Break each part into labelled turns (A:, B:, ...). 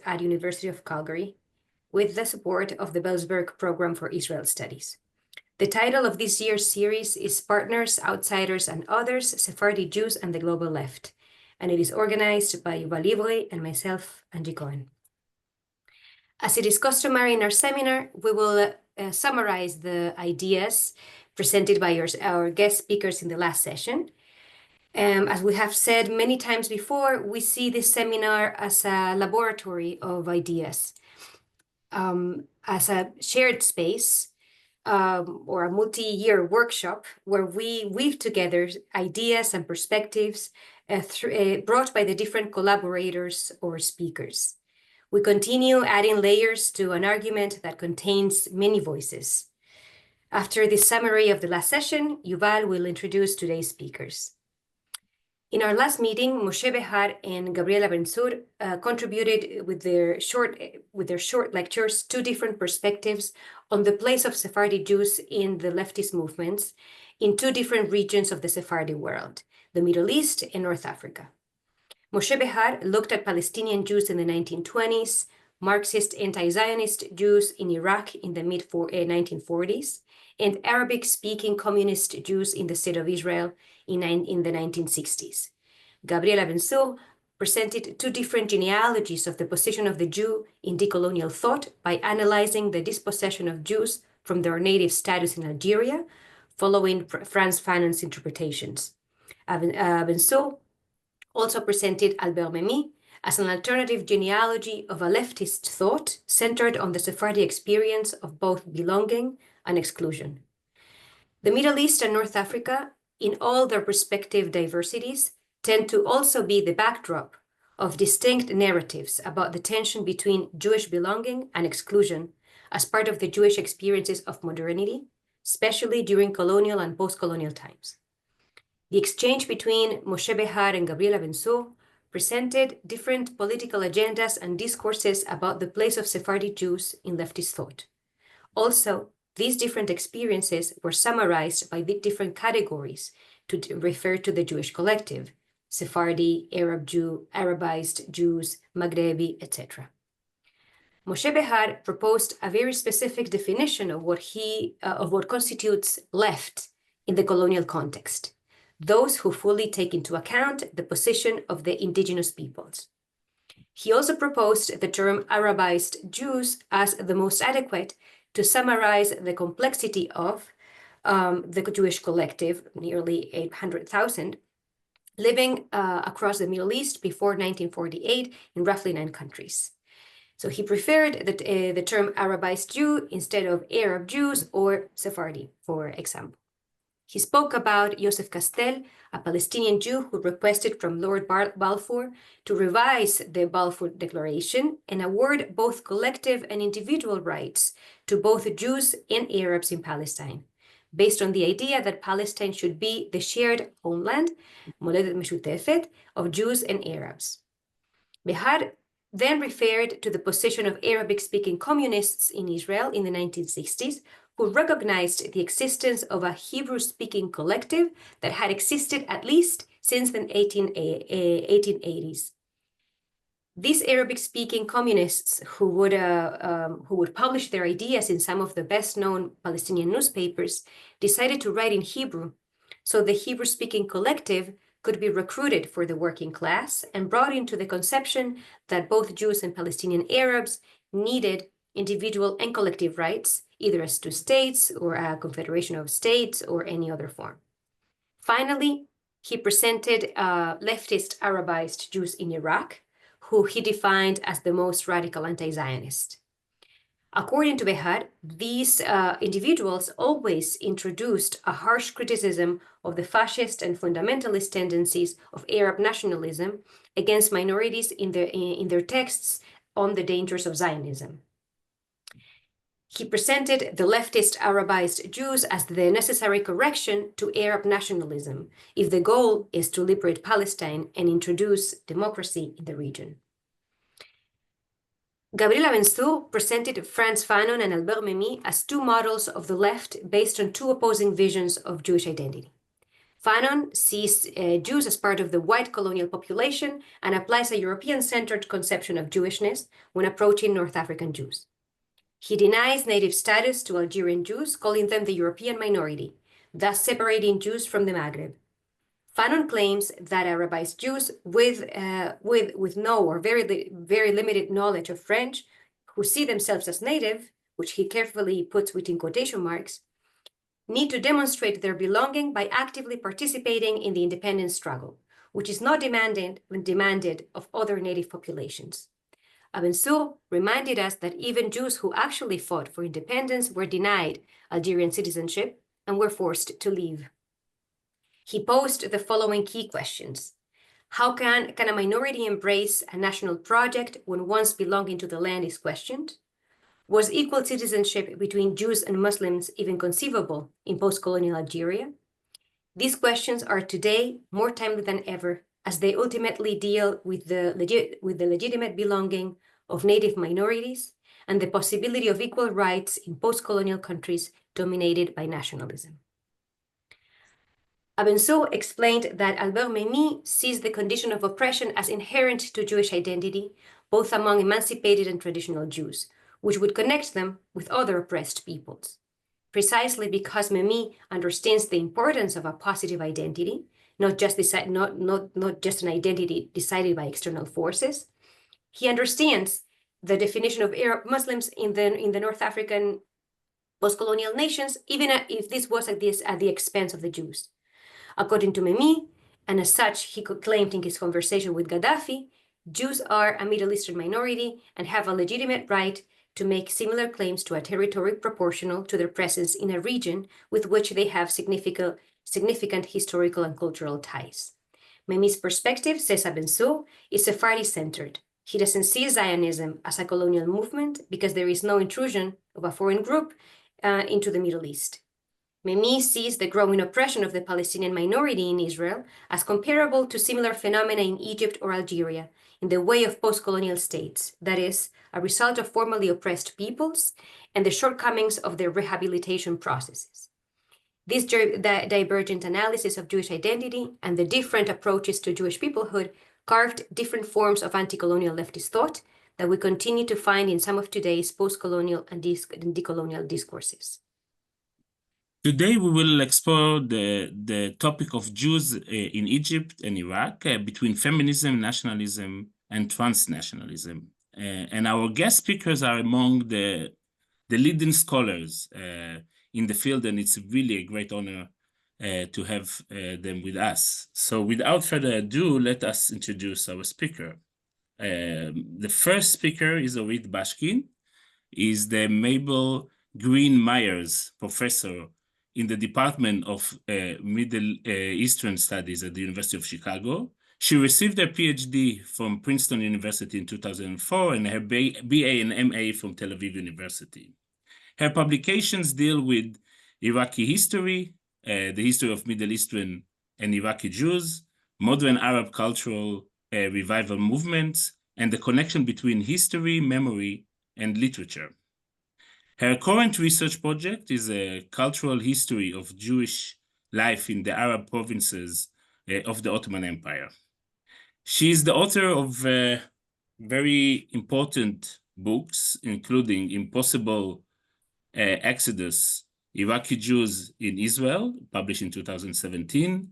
A: at University of Calgary with the support of the Bellsberg Program for Israel Studies. The title of this year's series is Partners, Outsiders, and Others, Sephardi Jews and the Global Left, and it is organized by Yuval Ivry and myself, Angie Cohen. As it is customary in our seminar, we will summarize the ideas presented by our guest speakers in the last session. As we have said many times before, we see this seminar as a laboratory of ideas, as a shared space or a multi-year workshop where we weave together ideas and perspectives brought by the different collaborators or speakers. We continue adding layers to an argument that contains many voices. After this summary of the last session, Yuval will introduce today's speakers. In our last meeting, Moshe Behar and Gabriela Ben-Zur contributed with their short lectures two different perspectives on the place of Sephardi Jews in the leftist movements in two different regions of the Sephardi world, the Middle East and North Africa. Moshe Behar looked at Palestinian Jews in the 1920s, Marxist anti-Zionist Jews in Iraq in the mid-1940s, and Arabic-speaking communist Jews in the State of Israel in the 1960s. Gabriela Ben-Zur presented two different genealogies of the position of the Jew in decolonial thought by analyzing the dispossession of Jews from their native status in Algeria, following Frantz Fanon's interpretations. Ben-Zur also presented Albert Memmi as an alternative genealogy of a leftist thought centered on the Sephardi experience of both belonging and exclusion. The Middle East and North Africa, in all their respective diversities, tend to also be the backdrop of distinct narratives about the tension between Jewish belonging and exclusion as part of the Jewish experiences of modernity, especially during colonial and post-colonial times. The exchange between Moshe Behar and Gabriela Ben-Zur presented different political agendas and discourses about the place of Sephardi Jews in leftist thought. Also, these different experiences were summarized by the different categories to refer to the Jewish collective: Sephardi, Arab Jew, Arabized Jews, Maghrebi, etc. Moshe Behar proposed a very specific definition of what constitutes left in the colonial context: those who fully take into account the position of the indigenous peoples. He also proposed the term Arabized Jews as the most adequate to summarize the complexity of the Jewish collective, nearly 800,000, living across the Middle East before 1948 in roughly 9 countries. So he preferred the term Arabized Jew instead of Arab Jews or Sephardi, for example. He spoke about Joseph Castell, a Palestinian Jew who requested from Lord Balfour to revise the Balfour Declaration and award both collective and individual rights to both Jews and Arabs in Palestine, based on the idea that Palestine should be the shared homeland, Moledet Meshutefet, of Jews and Arabs. Behar then referred to the position of Arabic-speaking communists in Israel in the 1960s, who recognized the existence of a Hebrew-speaking collective that had existed at least since the 1880s. These Arabic-speaking communists who would publish their ideas in some of the best-known Palestinian newspapers decided to write in Hebrew, so the Hebrew-speaking collective could be recruited for the working class and brought into the conception that both Jews and Palestinian Arabs needed individual and collective rights, either as two states or a confederation of states or any other form. Finally, he presented leftist Arabized Jews in Iraq, who he defined as the most radical anti-Zionist. According to Behar, these individuals always introduced a harsh criticism of the fascist and fundamentalist tendencies of Arab nationalism against minorities in their texts on the dangers of Zionism. He presented the leftist Arabized Jews as the necessary correction to Arab nationalism if the goal is to liberate Palestine and introduce democracy in the region. Gabriela Ben-Zur presented Frantz Fanon and Albert Memmi as two models of the left based on two opposing visions of Jewish identity. Fanon sees Jews as part of the white colonial population and applies a European-centered conception of Jewishness when approaching North African Jews. He denies native status to Algerian Jews, calling them the European minority, thus separating Jews from the Maghreb. Fanon claims that Arabized Jews with no or very limited knowledge of French, who see themselves as native, which he carefully puts within quotation marks, need to demonstrate their belonging by actively participating in the independence struggle, which is not demanded of other native populations. Abensour reminded us that even Jews who actually fought for independence were denied Algerian citizenship and were forced to leave. He posed the following key questions. How can a minority embrace a national project when once belonging to the land is questioned? Was equal citizenship between Jews and Muslims even conceivable in post-colonial Algeria? These questions are today more timely than ever, as they ultimately deal with the legitimate belonging of native minorities and the possibility of equal rights in post-colonial countries dominated by nationalism. Abensour explained that Albert Memmi sees the condition of oppression as inherent to Jewish identity, both among emancipated and traditional Jews, which would connect them with other oppressed peoples. Precisely because Memmi understands the importance of a positive identity, not just an identity decided by external forces, he understands the definition of Arab Muslims in the North African post-colonial nations, even if this was at the expense of the Jews. According to Memmi, and as such he claimed in his conversation with Gaddafi, Jews are a Middle Eastern minority and have a legitimate right to make similar claims to a territory proportional to their presence in a region with which they have significant historical and cultural ties. Memmi's perspective, says Abensour, is Sephardi-centered. He doesn't see Zionism as a colonial movement because there is no intrusion of a foreign group into the Middle East. Memmi sees the growing oppression of the Palestinian minority in Israel as comparable to similar phenomena in Egypt or Algeria, in the way of post-colonial states, that is, a result of formerly oppressed peoples and the shortcomings of their rehabilitation processes. This divergent analysis of Jewish identity and the different approaches to Jewish peoplehood carved different forms of anti-colonial leftist thought that we continue to find in some of today's post-colonial and decolonial discourses.
B: Today, we will explore the topic of Jews in Egypt and Iraq between feminism, nationalism, and transnationalism. And our guest speakers are among the leading scholars in the field, and it's really a great honor to have them with us. So without further ado, let us introduce our speaker. The first speaker is Orit Bashkin. He's the Mabel Green Myers Professor in the Department of Middle Eastern Studies at the University of Chicago. She received her PhD from Princeton University in 2004 and her BA and MA from Tel Aviv University. Her publications deal with Iraqi history, the history of Middle Eastern and Iraqi Jews, modern Arab cultural revival movements, and the connection between history, memory, and literature. Her current research project is a cultural history of Jewish life in the Arab provinces of the Ottoman Empire. She is the author of very important books, including Impossible Exodus, Iraqi Jews in Israel, published in 2017,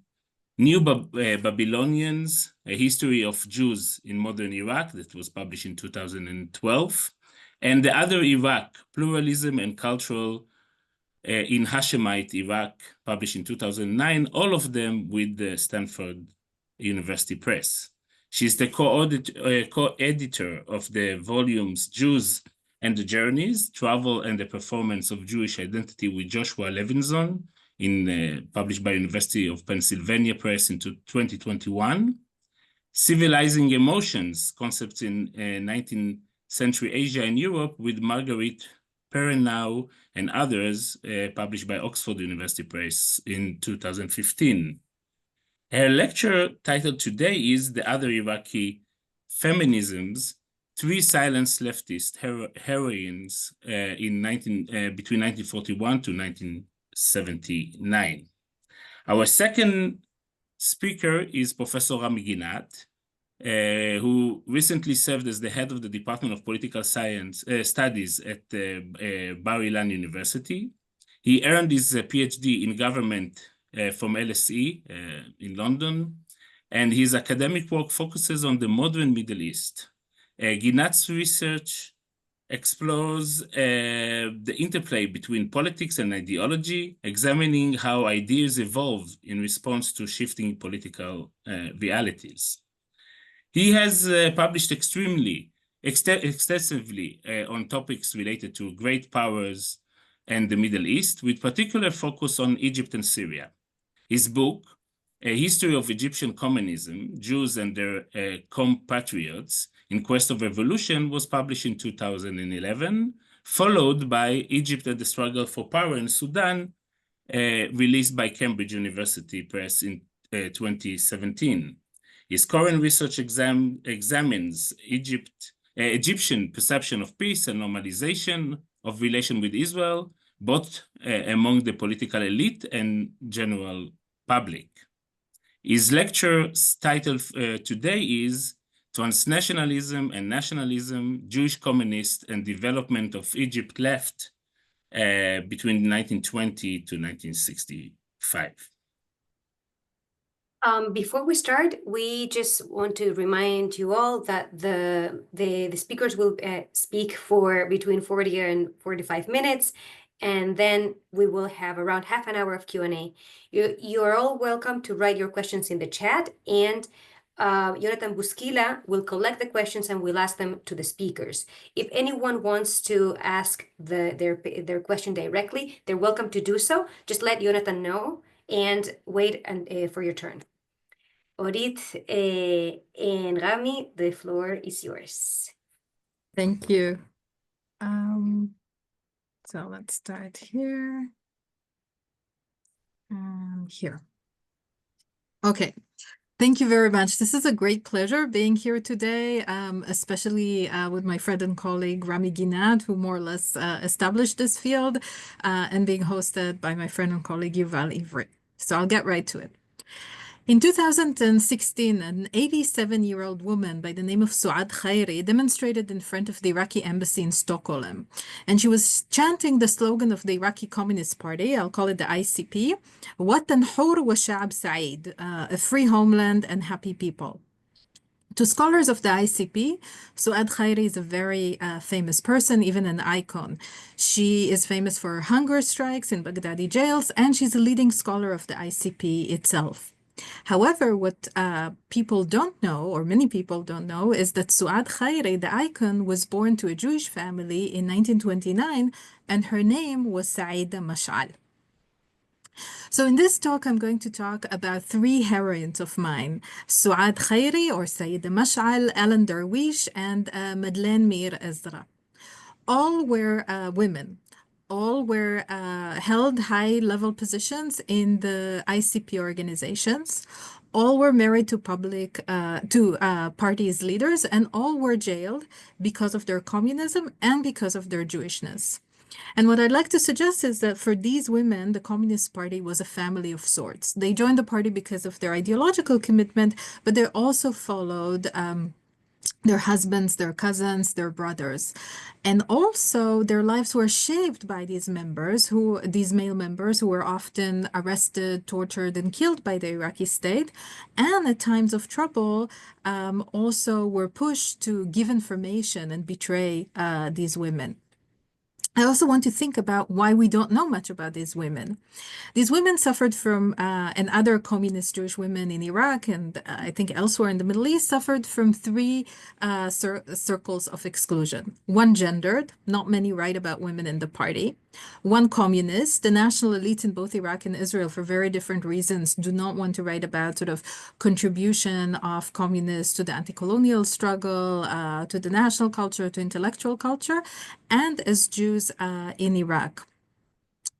B: New Babylonians, A History of Jews in Modern Iraq, that was published in 2012, and The Other Iraq, Pluralism and Cultural in Hashemite Iraq, published in 2009, all of them with the Stanford University Press. She's the co-editor of the volumes Jews and the Journeys, Travel and the Performance of Jewish Identity with Joshua Levinson, published by University of Pennsylvania Press in 2021. Civilizing Emotions, Concepts in 19th Century Asia and Europe with Marguerite Perrenau and others, published by Oxford University Press in 2015. Her lecture titled today is The Other Iraqi Feminisms, Three Silenced Leftist Heroines between 1941 to 1979. Our second speaker is Professor Rami Ginat, who recently served as the head of the Department of Political Science Studies at Bar-Ilan University. He earned his PhD in government from LSE in London, and his academic work focuses on the modern Middle East. Ginat's research explores the interplay between politics and ideology, examining how ideas evolve in response to shifting political realities. He has published extensively on topics related to great powers and the Middle East, with particular focus on Egypt and Syria. His book, A History of Egyptian Communism, Jews and Their Compatriots in Quest of Revolution, was published in 2011, followed by Egypt and the Struggle for Power in Sudan, released by Cambridge University Press in 2017. His current research examines Egyptian perception of peace and normalization of relation with Israel, both among the political elite and general public. His lecture title today is Transnationalism and Nationalism, Jewish Communist and Development of Egypt Left between 1920 to 1965.
A: Before we start, we just want to remind you all that the speakers will speak for between 40 and 45 minutes, and then we will have around half an hour of Q&A. You are all welcome to write your questions in the chat, and Jonathan Busquila will collect the questions and will ask them to the speakers. If anyone wants to ask their question directly, they're welcome to do so. Just let Jonathan know and wait for your turn. Orit and Rami, the floor is yours.
C: Thank you. So let's start here. Here. Okay. Thank you very much. This is a great pleasure being here today, especially with my friend and colleague Rami Ginat, who more or less established this field, and being hosted by my friend and colleague Yuval Ivri. So I'll get right to it. In 2016, an 87-year-old woman by the name of Suad Khairi demonstrated in front of the Iraqi embassy in Stockholm. And she was chanting the slogan of the Iraqi Communist Party, I'll call it the ICP, Watan Hur wa Sha'ab Sa'id, a free homeland and happy people. To scholars of the ICP, Suad Khairi is a very famous person, even an icon. She is famous for her hunger strikes in Baghdadi jails, and she's a leading scholar of the ICP itself. However, what people don't know, or many people don't know, is that Suad Khairi, the icon, was born to a Jewish family in 1929, and her name was Saida Mash'al. So in this talk, I'm going to talk about three heroines of mine, Suad Khairi, or Saida Mash'al, Ellen Darwish, and Madeleine Mir Ezra. All were women. All were held high-level positions in the ICP organizations. All were married to party's leaders, and all were jailed because of their communism and because of their Jewishness. And what I'd like to suggest is that for these women, the Communist Party was a family of sorts. They joined the party because of their ideological commitment, but they also followed their husbands, their cousins, their brothers. And also their lives were shaped by these male members who were often arrested, tortured, and killed by the Iraqi state. And at times of trouble, also were pushed to give information and betray these women. I also want to think about why we don't know much about these women. These women suffered from, and other communist Jewish women in Iraq and I think elsewhere in the Middle East suffered from three circles of exclusion. One gendered, not many write about women in the party. One communist, the national elite in both Iraq and Israel for very different reasons do not want to write about sort of contribution of communists to the anti-colonial struggle, to the national culture, to intellectual culture, and as Jews in Iraq.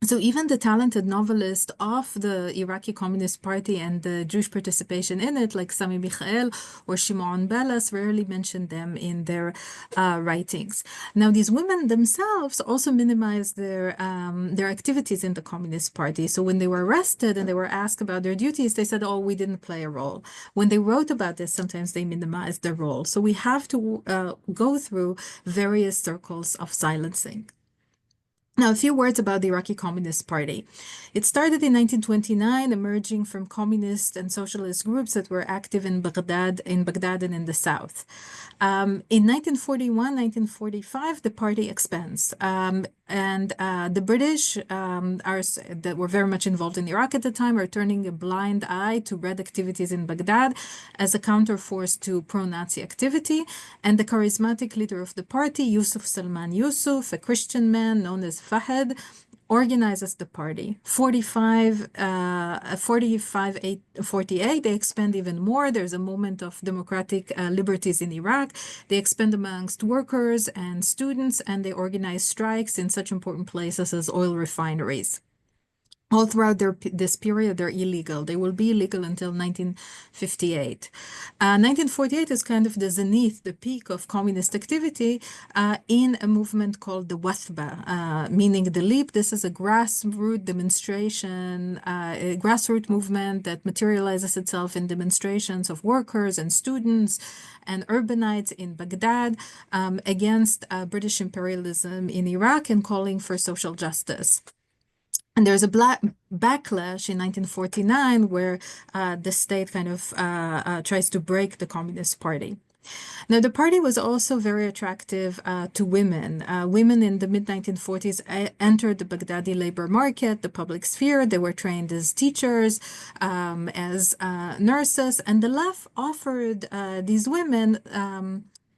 C: So even the talented novelist of the Iraqi Communist Party and the Jewish participation in it, like Sami Mikhael or Shimon Balas, rarely mention them in their writings. Now, these women themselves also minimized their activities in the Communist Party. So when they were arrested and they were asked about their duties, they said, "Oh, we didn't play a role." When they wrote about this, sometimes they minimized their role. So we have to go through various circles of silencing. Now, a few words about the Iraqi Communist Party. It started in 1929, emerging from communist and socialist groups that were active in Baghdad and in the south. In 1941, 1945, the party expands. And the British that were very much involved in Iraq at the time are turning a blind eye to red activities in Baghdad as a counterforce to pro-Nazi activity. And the charismatic leader of the party, Yusuf Salman Yusuf, a Christian man known as Fahd, organizes the party. 48, they expand even more. There's a moment of democratic liberties in Iraq. They expand amongst workers and students, and they organize strikes in such important places as oil refineries. All throughout this period, they're illegal. They will be illegal until 1958. 1948 is kind of the zenith, the peak of communist activity in a movement called the Wathba, meaning the leap. This is a grassroots demonstration, a grassroots movement that materializes itself in demonstrations of workers and students and urbanites in Baghdad against British imperialism in Iraq and calling for social justice. And there's a backlash in 1949 where the state kind of tries to break the Communist Party. Now, the party was also very attractive to women. Women in the mid-1940s entered the Baghdadi labor market, the public sphere. They were trained as teachers, as nurses, and the left offered these women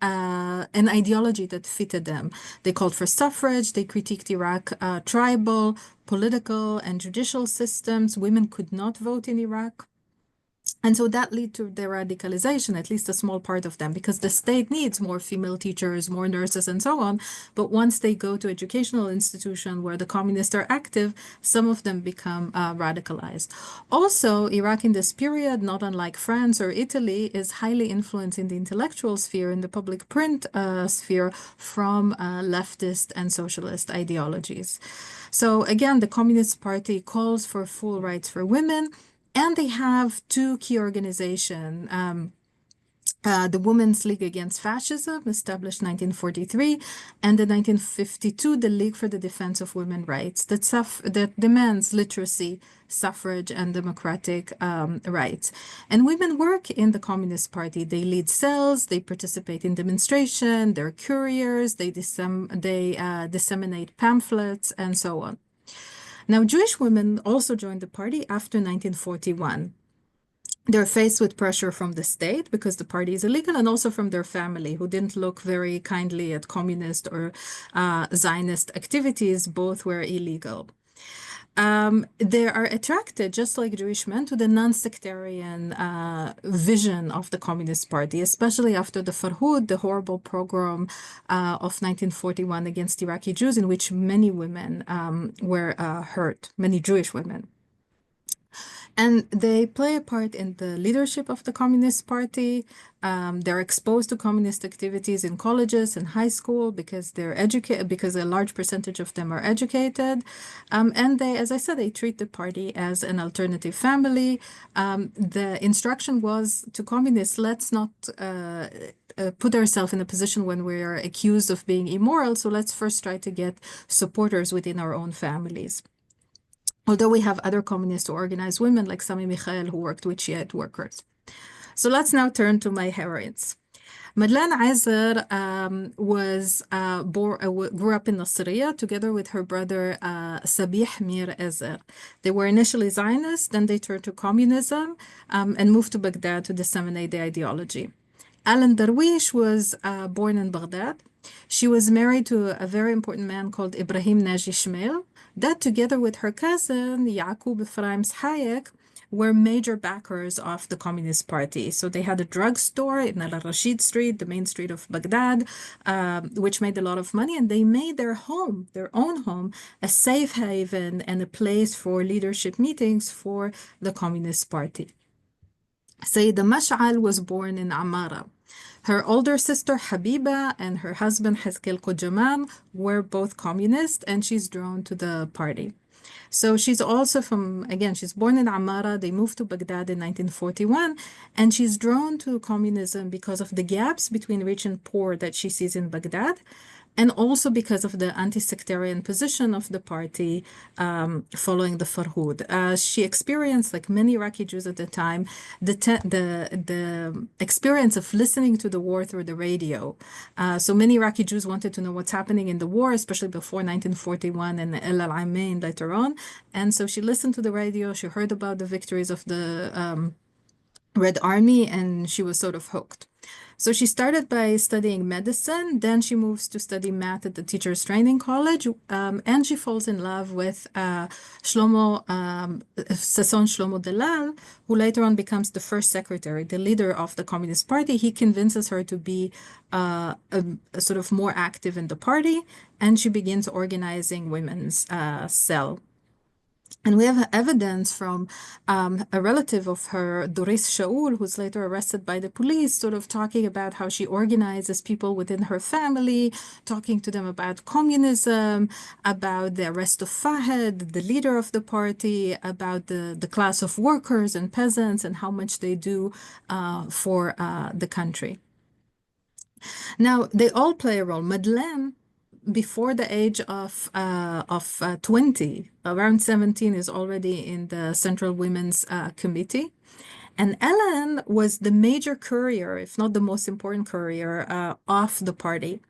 C: an ideology that fitted them. They called for suffrage. They critiqued Iraq tribal, political, and judicial systems. Women could not vote in Iraq. And so that led to their radicalization, at least a small part of them, because the state needs more female teachers, more nurses, and so on. But once they go to educational institution where the communists are active, some of them become radicalized. Also, Iraq in this period, not unlike France or Italy, is highly influenced in the intellectual sphere, in the public print sphere, from leftist and socialist ideologies. So again, the Communist Party calls for full rights for women. And they have two key organizations, the Women's League Against Fascism, established 1943, and the 1952, the League for the Defense of Women's Rights, that demands literacy, suffrage, and democratic rights. And women work in the Communist Party. They lead cells, they participate in demonstration, they're couriers, they disseminate pamphlets, and so on. Now, Jewish women also joined the party after 1941. They're faced with pressure from the state because the party is illegal, and also from their family, who didn't look very kindly at communist or Zionist activities. Both were illegal. They are attracted, just like Jewish men, to the non-sectarian vision of the Communist Party, especially after the Farhud, the horrible pogrom of 1941 against Iraqi Jews, in which many women were hurt, many Jewish women. And they play a part in the leadership of the Communist Party. They're exposed to communist activities in colleges and high school because they're educated, because a large percentage of them are educated. And they, as I said, they treat the party as an alternative family. The instruction was to communists, let's not put ourselves in a position when we are accused of being immoral. So let's first try to get supporters within our own families. Although we have other communists who organize women, like Sami Mikhael, who worked with Shiite workers. So let's now turn to my heroines. Madeleine Azer grew up in Nasiriyah together with her brother Sabih Mir Azer. They were initially Zionists, then they turned to communism and moved to Baghdad to disseminate the ideology. Alan Darwish was born in Baghdad. She was married to a very important man called Ibrahim Naji Shmail, that together with her cousin, Yaqub Ephraim Hayek, were major backers of the Communist Party. So they had a drugstore in Al-Rashid Street, the main street of Baghdad, which made a lot of money, and they made their home, their own home, a safe haven and a place for leadership meetings for the Communist Party. Sayyida Mash'al was born in Amara. Her older sister Habiba and her husband Hezkel Kojaman were both communists, and she's drawn to the party. So she's also she's born in Amara. They moved to Baghdad in 1941, and she's drawn to communism because of the gaps between rich and poor that she sees in Baghdad, and also because of the anti-sectarian position of the party following the Farhud. She experienced, like many Iraqi Jews at the time, the experience of listening to the war through the radio. So many Iraqi Jews wanted to know what's happening in the war, especially before 1941 and El Al-Aimain later on. And so she listened to the radio, she heard about the victories of the Red Army, and she was sort of hooked. So she started by studying medicine, then she moves to study math at the Teachers Training College, and she falls in love with Sasson Shlomo Delal, who later on becomes the first secretary, the leader of the Communist Party. He convinces her to be a sort of more active in the party, and she begins organizing women's cell. And we have evidence from a relative of her, Doris Shaul, who's later arrested by the police, sort of talking about how she organizes people within her family, talking to them about communism, about the arrest of Fahed, the leader of the party, about the class of workers and peasants and how much they do for the country. Now, they all play a role. Madeleine, before the age of 20, around 17, is already in the Central Women's Committee. And Ellen was the major courier, if not the most important courier, of the party.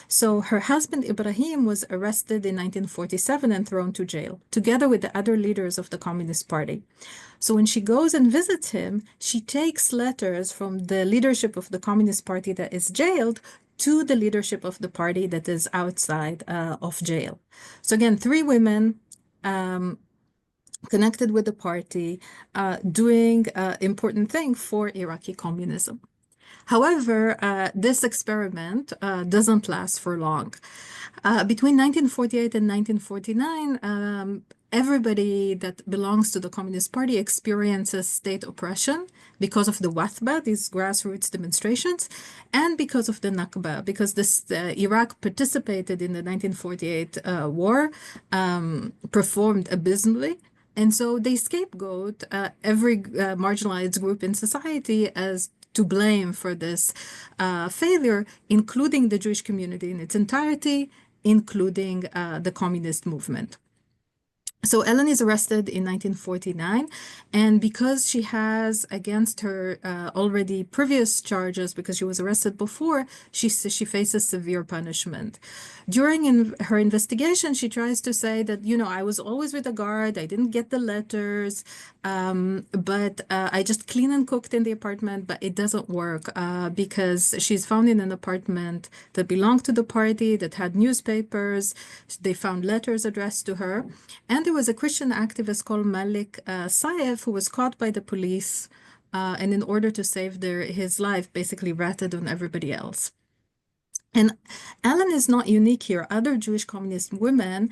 C: So her husband, Ibrahim, was arrested in 1947 and thrown to jail, together with the other leaders of the Communist Party. So when she goes and visits him, she takes letters from the leadership of the Communist Party that is jailed to the leadership of the party that is outside of jail. So again, 3 women connected with the party, doing important thing for Iraqi communism. However, this experiment doesn't last for long. Between 1948 and 1949, everybody that belongs to the Communist Party experiences state oppression because of the Wathba, these grassroots demonstrations, and because of the Nakba, because Iraq participated in the 1948 war, performed abysmally. And so they scapegoat every marginalized group in society as to blame for this failure, including the Jewish community in its entirety, including the communist movement. So Ellen is arrested in 1949, and because she has against her already previous charges, because she was arrested before, she faces severe punishment. During her investigation, she tries to say that, you know, I was always with the guard, I didn't get the letters, but I just cleaned and cooked in the apartment, but it doesn't work because she's found in an apartment that belonged to the party, that had newspapers, they found letters addressed to her, and there was a Christian activist called Malik Saif who was caught by the police and in order to save his life, basically ratted on everybody else. And Ellen is not unique here. Other Jewish communist women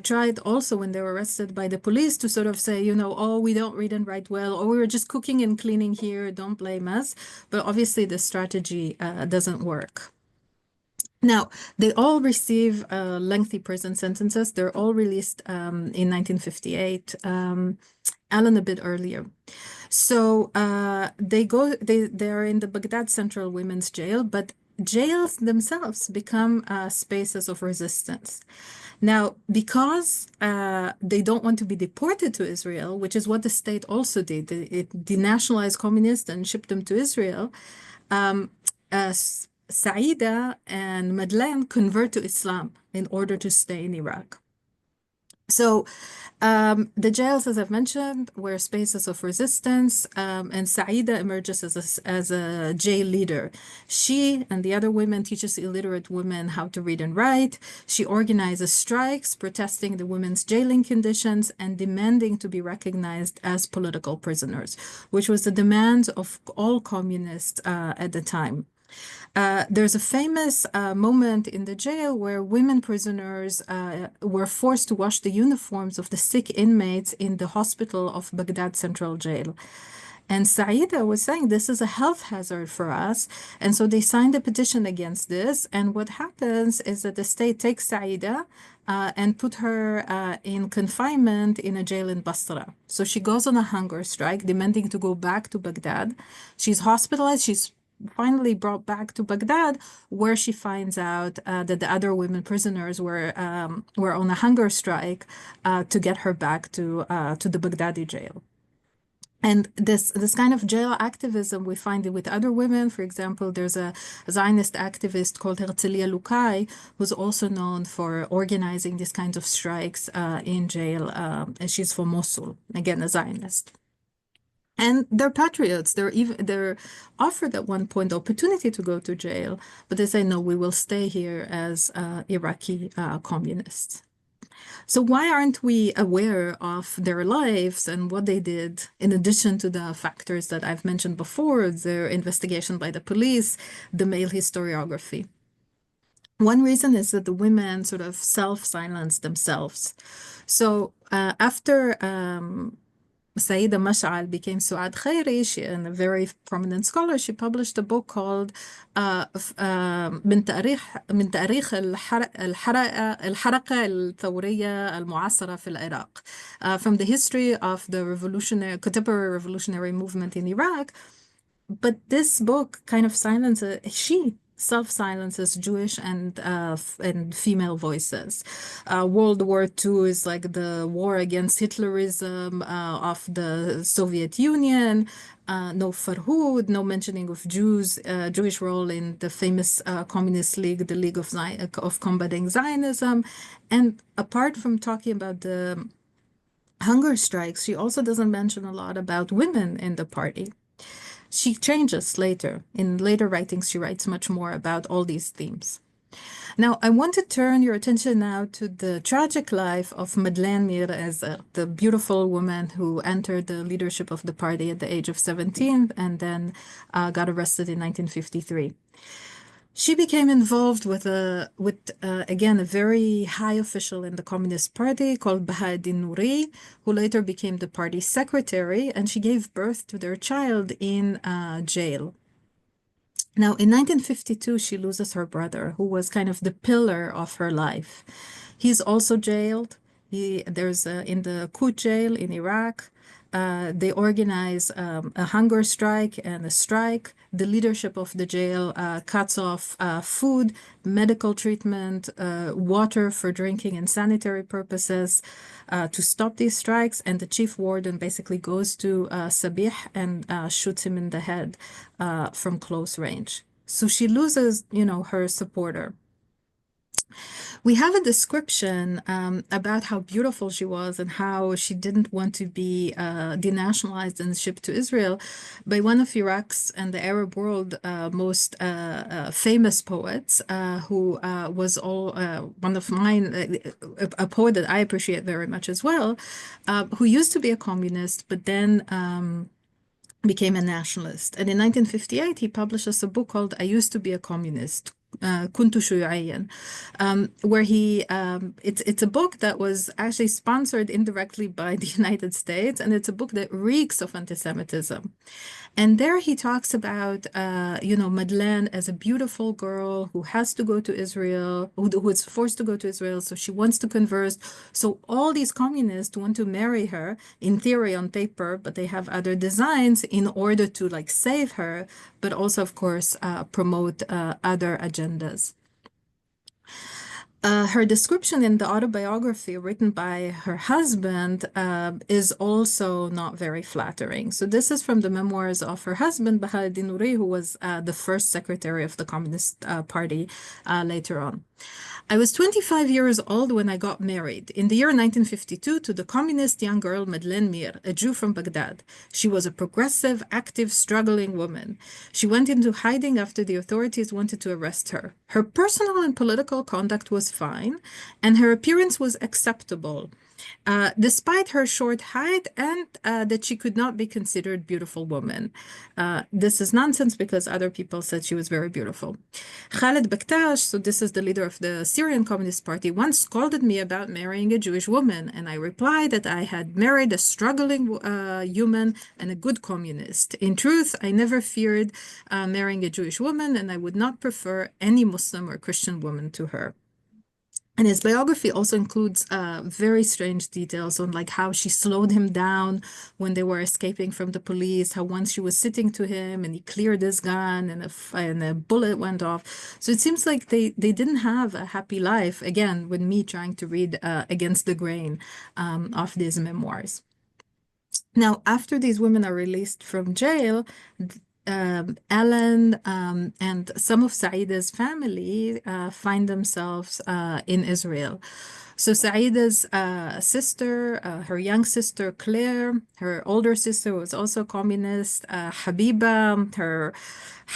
C: tried also when they were arrested by the police to sort of say, you know, oh, we don't read and write well, or we were just cooking and cleaning here, don't blame us. But obviously the strategy doesn't work. Now, they all receive lengthy prison sentences. They're all released in 1958, Ellen a bit earlier. So they're in the Baghdad Central Women's Jail, but jails themselves become spaces of resistance. Now, because they don't want to be deported to Israel, which is what the state also did, it denationalized communists and shipped them to Israel, Saida and Madeleine convert to Islam in order to stay in Iraq. So the jails, as I've mentioned, were spaces of resistance, and Saida emerges as a jail leader. She and the other women teaches illiterate women how to read and write. She organizes strikes, protesting the women's jailing conditions and demanding to be recognized as political prisoners, which was the demand of all communists at the time. There's a famous moment in the jail where women prisoners were forced to wash the uniforms of the sick inmates in the hospital of Baghdad Central Jail. And Saida was saying this is a health hazard for us. And so they signed a petition against this. And what happens is that the state takes Saida and put her in confinement in a jail in Basra. So she goes on a hunger strike, demanding to go back to Baghdad. She's hospitalized. She's finally brought back to Baghdad, where she finds out that the other women prisoners were on a hunger strike to get her back to the Baghdadi jail. And this kind of jail activism, we find it with other women. For example, there's a Zionist activist called Herzliya Lukai, who's also known for organizing these kinds of strikes in jail. And she's from Mosul, again, a Zionist. And they're patriots. They're offered at one point the opportunity to go to jail, but they say, no, we will stay here as Iraqi communists. So why aren't we aware of their lives and what they did, in addition to the factors that I've mentioned before, their investigation by the police, the male historiography? One reason is that the women sort of self-silence themselves. So after Saida Mash'al became Suad Khairi, she, and a very prominent scholar, she published a book called من تاريخ الحركة الثورية المعاصرة في العراق, from the history of the contemporary revolutionary movement in Iraq. But this book kind of she self-silences Jewish and female voices. World War II is like the war against Hitlerism of the Soviet Union. No Farhud, no mentioning of Jewish role in the famous Communist League, the League of Combating Zionism. And apart from talking about the hunger strikes, she also doesn't mention a lot about women in the party. She changes later. In later writings, she writes much more about all these themes. Now, I want to turn your attention now to the tragic life of Madeleine Mir as the beautiful woman who entered the leadership of the party at the age of 17 and then got arrested in 1953. She became involved with again, a very high official in the Communist Party called Bahauddin Nouri, who later became the party's secretary, and she gave birth to their child in jail. Now, in 1952, she loses her brother, who was kind of the pillar of her life. He's also jailed. There's in the Kut jail in Iraq. They organize a hunger strike and a strike. The leadership of the jail cuts off food, medical treatment, water for drinking and sanitary purposes to stop these strikes. And the chief warden basically goes to Sabih and shoots him in the head from close range. So she loses, her supporter. We have a description about how beautiful she was and how she didn't want to be denationalized and shipped to Israel by one of Iraq's and the Arab world most famous poets, who was one of mine, a poet that I appreciate very much as well, who used to be a communist, but then became a nationalist. And in 1958, he publishes a book called I Used to Be a Communist, كنت شيوعيا, where it's a book that was actually sponsored indirectly by the United States, and it's a book that reeks of anti-Semitism. And there he talks about, Madeleine as a beautiful girl who has to go to Israel, who is forced to go to Israel, so she wants to converse. So all these communists want to marry her, in theory, on paper, but they have other designs in order to save her, but also, of course, promote other agendas. her description in the autobiography written by her husband is also not very flattering. So this is from the memoirs of her husband, Bahauddin Nouri, who was the first secretary of the Communist Party later on. I was 25 years old when I got married in the year 1952 to the communist young girl Madeleine Mir, a Jew from Baghdad. She was a progressive, active, struggling woman. She went into hiding after the authorities wanted to arrest her. Her personal and political conduct was fine, and her appearance was acceptable, despite her short height and that she could not be considered a beautiful woman. This is nonsense because other people said she was very beautiful. Khaled Baktash, so this is the leader of the Syrian Communist Party, once scolded me about marrying a Jewish woman, and I replied that I had married a struggling human and a good communist. In truth, I never feared marrying a Jewish woman, and I would not prefer any Muslim or Christian woman to her. And his biography also includes very strange details on like how she slowed him down when they were escaping from the police, how once she was sitting to him and he cleared his gun and a bullet went off. So it seems like they didn't have a happy life, again, with me trying to read against the grain of these memoirs. Now, after these women are released from jail, Ellen and some of Saida's family find themselves in Israel. So Saida's sister, her young sister Claire, her older sister was also communist,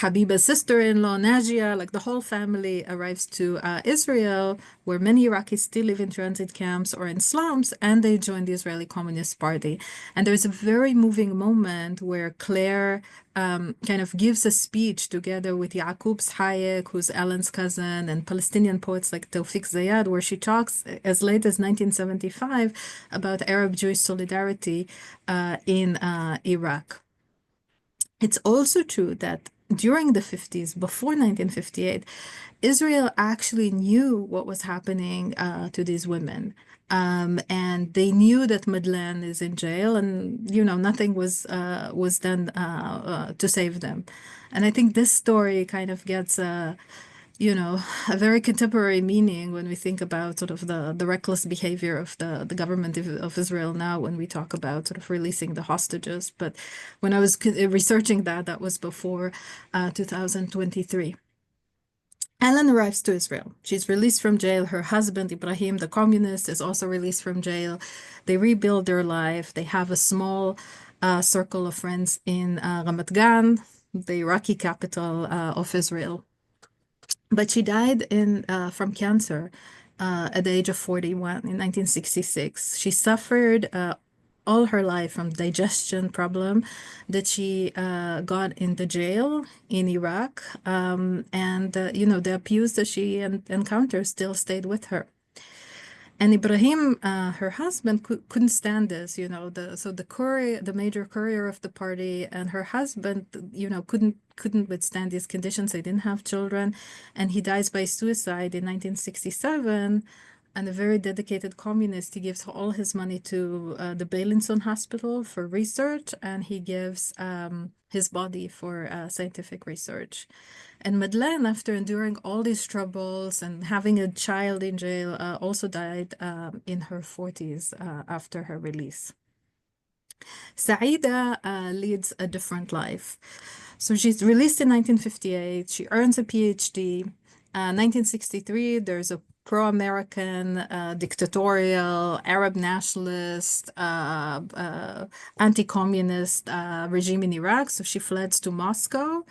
C: Habiba's sister-in-law Najia, like the whole family arrives to Israel, where many Iraqis still live in transit camps or in slums, and they join the Israeli Communist Party. And there's a very moving moment where Claire kind of gives a speech together with Yaqub Hayek, who's Ellen's cousin, and Palestinian poets like Tawfiq Zayad, where she talks as late as 1975 about Arab-Jewish solidarity in Iraq. It's also true that during the 50s, before 1958, Israel actually knew what was happening to these women. And they knew that Madeleine is in jail, and nothing was done to save them. And I think this story kind of gets a very contemporary meaning when we think about sort of the reckless behavior of the government of Israel now when we talk about sort of releasing the hostages. But when I was researching that was before 2023. Ellen arrives to Israel. She's released from jail. Her husband, Ibrahim, the communist, is also released from jail. They rebuild their life. They have a small circle of friends in Ramat Gan, the Iraqi capital of Israel. But she died from cancer at the age of 41 in 1966. She suffered all her life from digestion problem that she got in the jail in Iraq. And the abuse that she encountered still stayed with her. And Ibrahim, her husband, couldn't stand this, the major courier of the party, and her husband, couldn't withstand these conditions. They didn't have children, and he dies by suicide in 1967. And a very dedicated communist, he gives all his money to the Beilinson Hospital for research, and he gives his body for scientific research. And Madeleine, after enduring all these troubles and having a child in jail, also died in her 40s after her release. Saida leads a different life. So she's released in 1958. She earns a PhD. 1963, there's a pro-American, dictatorial, Arab nationalist, anti-communist regime in Iraq. So she fled to Moscow.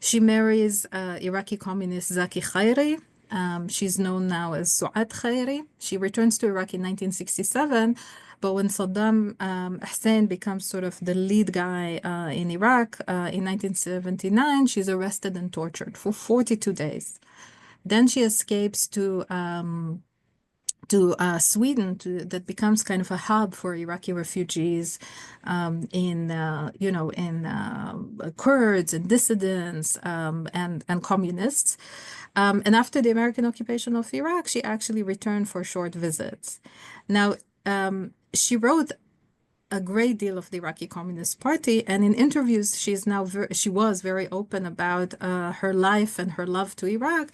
C: She marries Iraqi communist Zaki Khairi. She's known now as Suad Khairi. She returns to Iraq in 1967, but when Saddam Hussein becomes sort of the lead guy in Iraq in 1979, she's arrested and tortured for 42 days. Then she escapes to Sweden, that becomes kind of a hub for Iraqi refugees in Kurds and dissidents and communists. And after the American occupation of Iraq, she actually returned for short visits. Now, she wrote a great deal of the Iraqi Communist Party, and in interviews, she was very open about her life and her love to Iraq.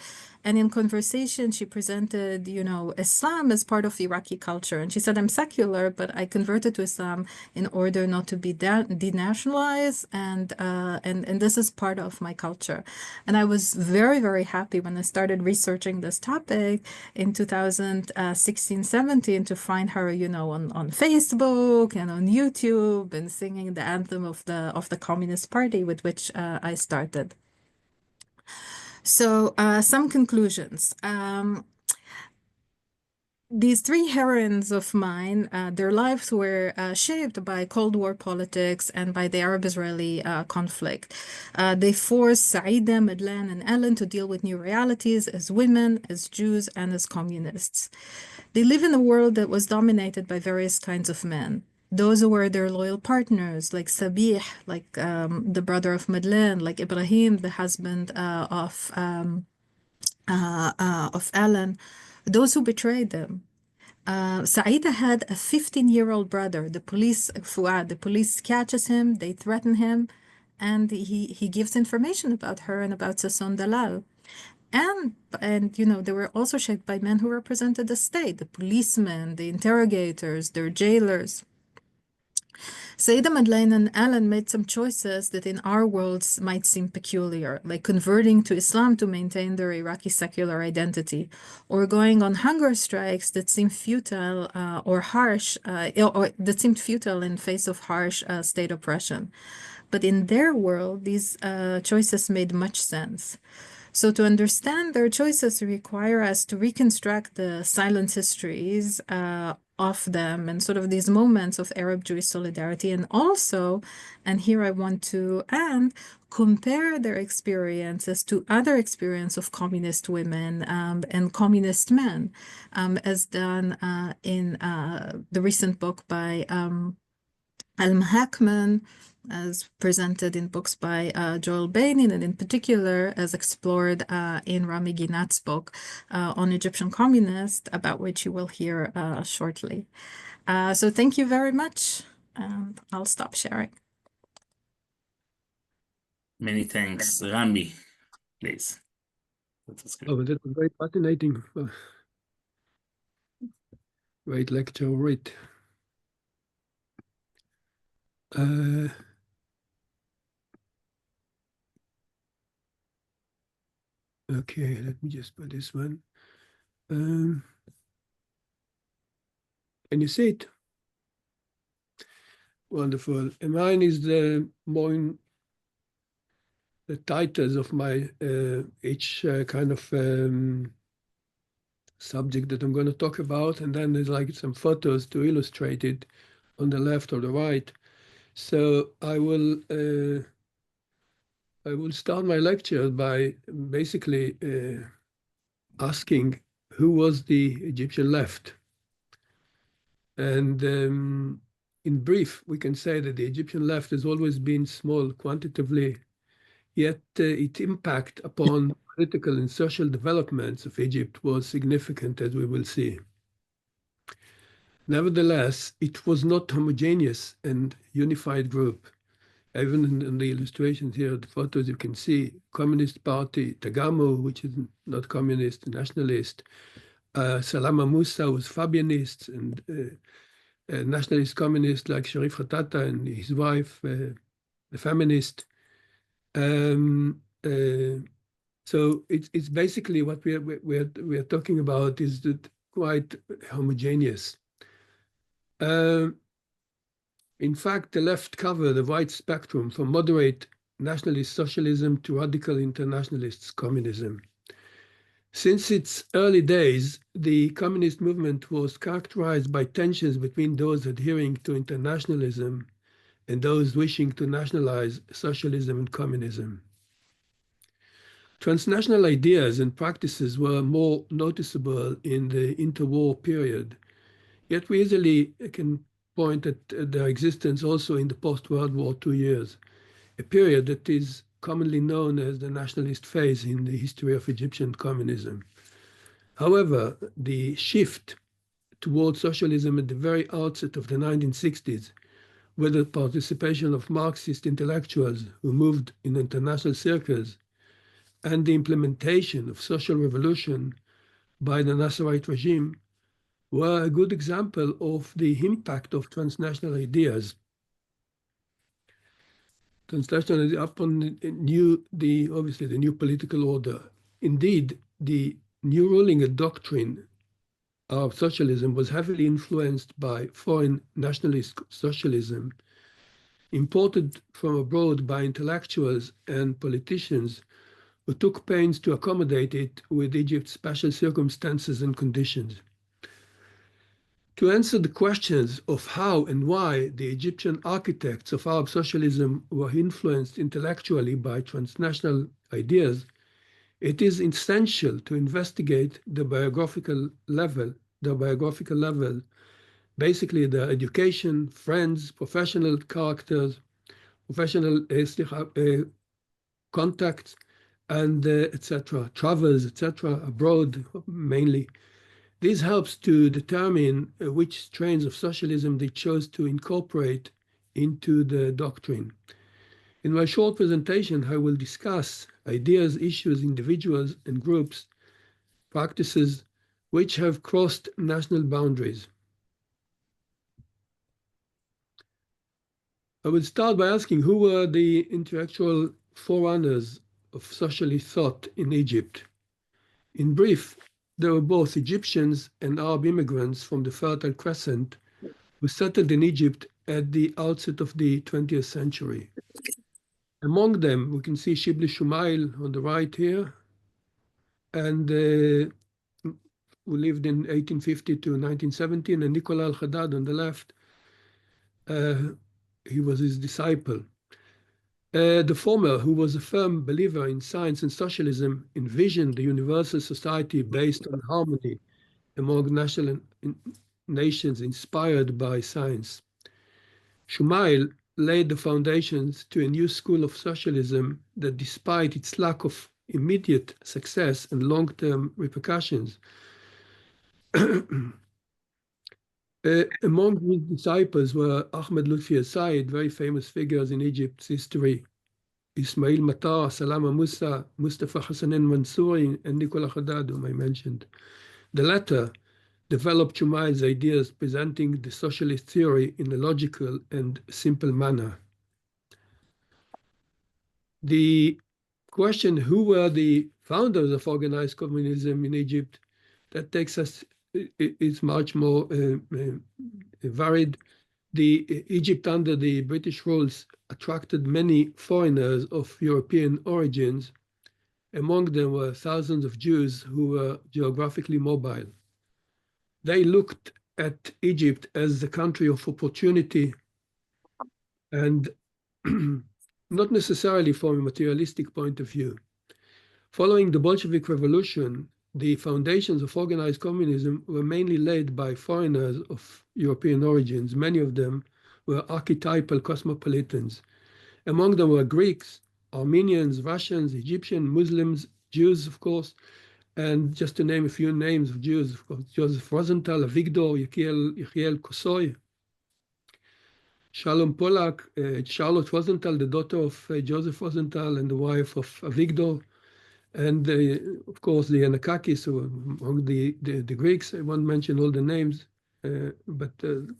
C: And in conversation, she presented, you know, Islam as part of Iraqi culture. And she said, I'm secular, but I converted to Islam in order not to be denationalized. And this is part of my culture. And I was very, very happy when I started researching this topic in 2016, 17 to find her, you know, on Facebook and on YouTube and singing the anthem of the Communist Party with which I started. So some conclusions. These three heroines of mine, their lives were shaped by Cold War politics and by the Arab-Israeli conflict. They forced Saida, Madeleine, and Ellen to deal with new realities as women, as Jews, and as communists. They live in a world that was dominated by various kinds of men. Those who were their loyal partners, like Sabih, like the brother of Madeleine, like Ibrahim, the husband of Ellen, those who betrayed them. Saida had a 15-year-old brother. The police, Fuad, the police catches him, they threaten him, and he gives information about her and about Sasson Dalal. And you know, they were also shaped by men who represented the state, the policemen, the interrogators, their jailers. Saida, Madeleine, and Ellen made some choices that in our worlds might seem peculiar, like converting to Islam to maintain their Iraqi secular identity, or going on hunger strikes that seemed futile or harsh, or that seemed futile in face of harsh state oppression. But in their world, these choices made much sense. So to understand their choices require us to reconstruct the silent histories of them and sort of these moments of Arab-Jewish solidarity. And also, and here I want to end, compare their experiences to other experience of communist women and communist men, as done in the recent book by Al-Mahakman, as presented in books by Joel Bainin, and in particular as explored in Rami Ginat's book on Egyptian communists, about which you will hear shortly. So thank you very much, and I'll stop sharing.
B: Many thanks. Rami, please.
D: That was very fascinating. Great lecture, Orit. Okay, let me just put this one. Can you see it? Wonderful. And mine is the titles of my each kind of subject that I'm going to talk about, and then there's like some photos to illustrate it on the left or the right. So I will start my lecture by basically asking who was the Egyptian left. And in brief, we can say that the Egyptian left has always been small quantitatively, yet its impact upon political and social developments of Egypt was significant, as we will see. Nevertheless, it was not homogeneous and unified group. Even in the illustrations here, the photos, you can see Communist Party, Tagamu, which is not communist, nationalist. Salama Musa was Fabianist, and nationalist communist like Sharif Khatata and his wife, the feminist. So it's basically what we are talking about is that quite homogeneous. In fact, the left covered a wide spectrum from moderate nationalist socialism to radical internationalist communism. Since its early days, the communist movement was characterized by tensions between those adhering to internationalism and those wishing to nationalize socialism and communism. Transnational ideas and practices were more noticeable in the interwar period, yet we easily can point at their existence also in the post-World War II years, a period that is commonly known as the nationalist phase in the history of Egyptian communism. However, the shift towards socialism at the very outset of the 1960s, with the participation of Marxist intellectuals who moved in international circles, and the implementation of social revolution by the Nasserite regime were a good example of the impact of transnational ideas. Transnational upon obviously the new political order. Indeed, the new ruling doctrine of socialism was heavily influenced by foreign nationalist socialism, imported from abroad by intellectuals and politicians who took pains to accommodate it with Egypt's special circumstances and conditions. To answer the questions of how and why the Egyptian architects of Arab socialism were influenced intellectually by transnational ideas, it is essential to investigate the biographical level, basically the education, friends, professional characters, professional contacts, and etc., travels, etc., abroad mainly. This helps to determine which strains of socialism they chose to incorporate into the doctrine. In my short presentation, I will discuss ideas, issues, individuals, and groups, practices which have crossed national boundaries. I will start by asking who were the intellectual forerunners of socialist thought in Egypt. In brief, there were both Egyptians and Arab immigrants from the Fertile Crescent who settled in Egypt at the outset of the 20th century. Among them, we can see Shibli Shumail on the right here, and who lived in 1850 to 1917, and Nicola Al-Haddad on the left. He was his disciple. The former, who was a firm believer in science and socialism, envisioned a universal society based on harmony among national nations inspired by science. Shumail laid the foundations to a new school of socialism that, despite its lack of immediate success and long-term repercussions, among his disciples were Ahmed Lutfi Said, very famous figures in Egypt's history, Ismail Matar, Salama Musa, Mustafa Hassanin Mansouri, and Nicola Haddad, whom I mentioned. The latter developed Shumail's ideas, presenting the socialist theory in a logical and simple manner. The question, who were the founders of organized communism in Egypt, that takes us, is much more varied. Egypt under the British rules attracted many foreigners of European origins. Among them were thousands of Jews who were geographically mobile. They looked at Egypt as the country of opportunity, and not necessarily from a materialistic point of view. Following the Bolshevik Revolution, the foundations of organized communism were mainly laid by foreigners of European origins. Many of them were archetypal cosmopolitans. Among them were Greeks, Armenians, Russians, Egyptians, Muslims, Jews, of course, and just to name a few names of Jews, of course, Joseph Rosenthal, Avigdor, Yechiel Kosoy, Shalom Pollack, Charlotte Rosenthal, the daughter of Joseph Rosenthal and the wife of Avigdor, and of course the Anakakis, who were among the Greeks. I won't mention all the names, but